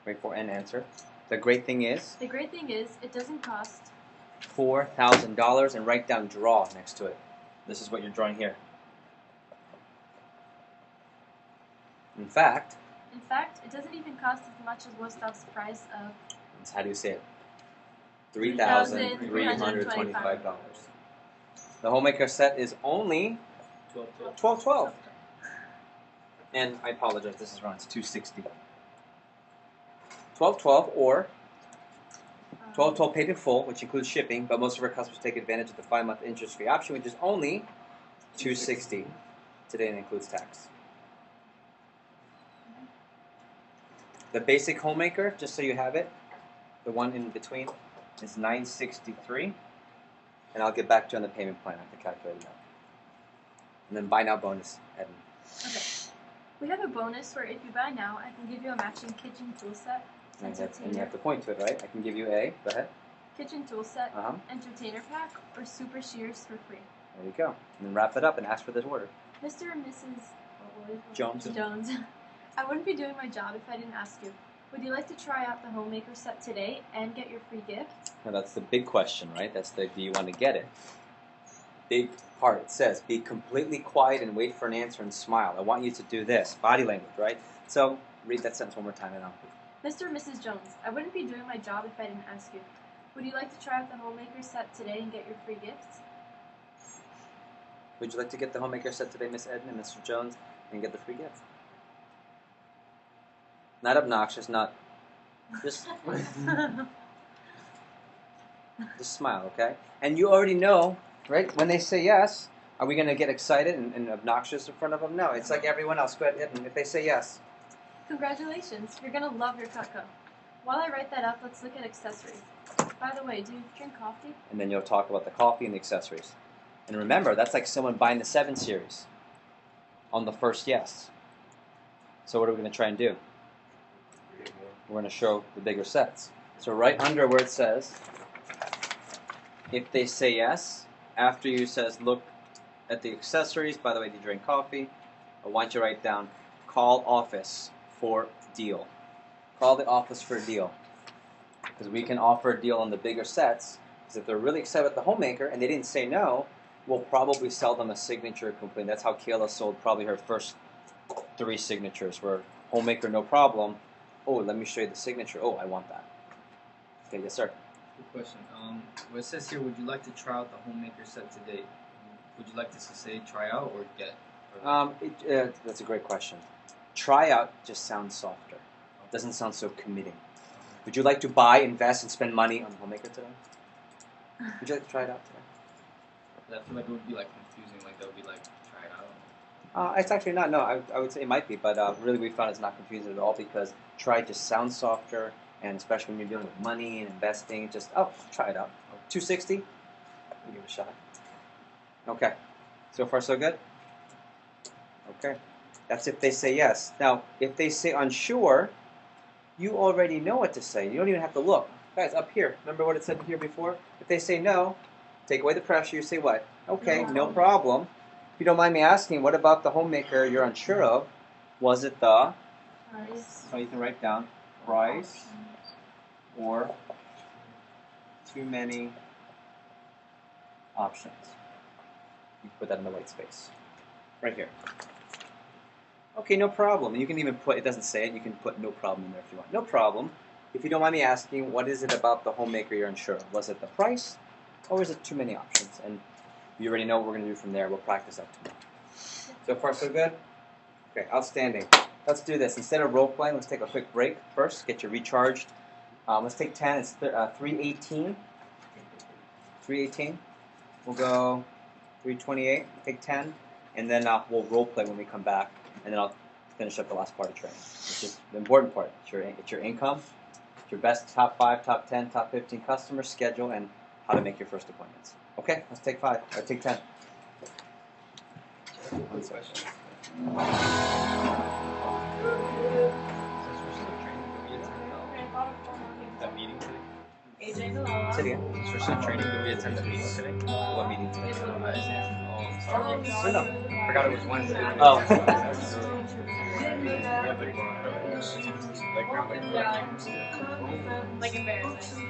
Wait for an answer. The great thing is it doesn't cost $4,000, and write down draw next to it. This is what you're drawing here. In fact, it doesn't even cost as much as Wostof's price of how do you say it? $3,325. The Homemaker set is only $12.12. And I apologize, this is wrong. It's $260. $12.12 or $12.12 paid in full, which includes shipping, but most of our customers take advantage of the 5-month interest-free option, which is only $260 today and includes tax. The basic Homemaker, just so you have it, the one in between, is $963, and I'll get back to you on the payment plan. I have to calculate it out. And then buy now bonus, Edmund. Okay. We have a bonus where if you buy now, I can give you a matching kitchen tool set, And you have to point to it, right? I can give you a, go ahead. kitchen tool set, Uh-huh. entertainer pack, or super shears for free. There you go. And then wrap it up and ask for this order. Mr. and Mrs. Jones. I wouldn't be doing my job if I didn't ask you. Would you like to try out the Homemaker set today and get your free gift? Now that's the big question, right? That's the, do you want to get it? Big part. It says, be completely quiet and wait for an answer and smile. I want you to do this. Body language, right? So, read that sentence one more time and I'll... Mr. and Mrs. Jones, I wouldn't be doing my job if I didn't ask you. Would you like to try out the Homemaker set today and get your free gifts? Would you like to get the Homemaker set today, Miss Edna and Mr. Jones, and get the free gift? Not obnoxious, not... Just smile, okay? And you already know, right? When they say yes, are we going to get excited and obnoxious in front of them? No, it's like everyone else. Go ahead, and if they say yes. Congratulations, you're going to love your Cutco. While I write that up, let's look at accessories. By the way, do you drink coffee? And then you'll talk about the coffee and the accessories. And remember, that's like someone buying the 7 Series on the first yes. So what are we going to try and do? We're going to show the bigger sets. So right under where it says, if they say yes, after you says look at the accessories, by the way, do you drink coffee? I want you to write down, call office for deal. Call the office for a deal. Because we can offer a deal on the bigger sets, because if they're really excited about the Homemaker and they didn't say no, we'll probably sell them a signature complete. That's how Kayla sold probably her first 3 signatures, where Homemaker, no problem. Oh, let me show you the signature. Oh, I want that. Okay, yes, sir. Good question. What it says here, would you like to try out the Homemaker set today? Would you like to say try out or get? That's a great question. Try out just sounds softer. It doesn't sound so committing. Would you like to buy, invest, and spend money on the Homemaker today? Would you like to try it out today? I feel like it would be like confusing. Like that would be like try it out. It's actually not. No, I would say it might be, but really we found it's not confusing at all because try just sounds softer, and especially when you're dealing with money and investing, just try it out. $260. Give it a shot. Okay. So far, so good? Okay. That's if they say yes. Now, if they say unsure, you already know what to say. You don't even have to look. Guys, up here, remember what it said here before? If they say no, take away the pressure, you say what? Okay, no problem. If you don't mind me asking, what about the homemaker you're unsure of? Was it the, Price. so you can write down, price or too many options? You put that in the white space. Right here. Okay, no problem. You can even put, it doesn't say it, you can put no problem in there if you want. No problem. If you don't mind me asking, what is it about the homemaker you're unsure of? Was it the price, or was it too many options? And you already know what we're going to do from there. We'll practice that tomorrow. So far, so good? Okay, outstanding. Let's do this. Instead of role playing, let's take a quick break first, get you recharged. Let's take 10. It's 318. 318. We'll go 328. Take 10. And then we'll role play when we come back. And then I'll finish up the last part of training. It's just the important part. It's your income, it's your best top 5, top 10, top 15 customers, schedule, and how to make your first appointments. Okay, let's take 5. Or take 10. One second. That meeting today? AJ Galala. Say it again. Since we're still training, did we attend that meeting today? What meeting today? Oh, sorry. No. Forgot it was Wednesday. Oh. Like embarrassing.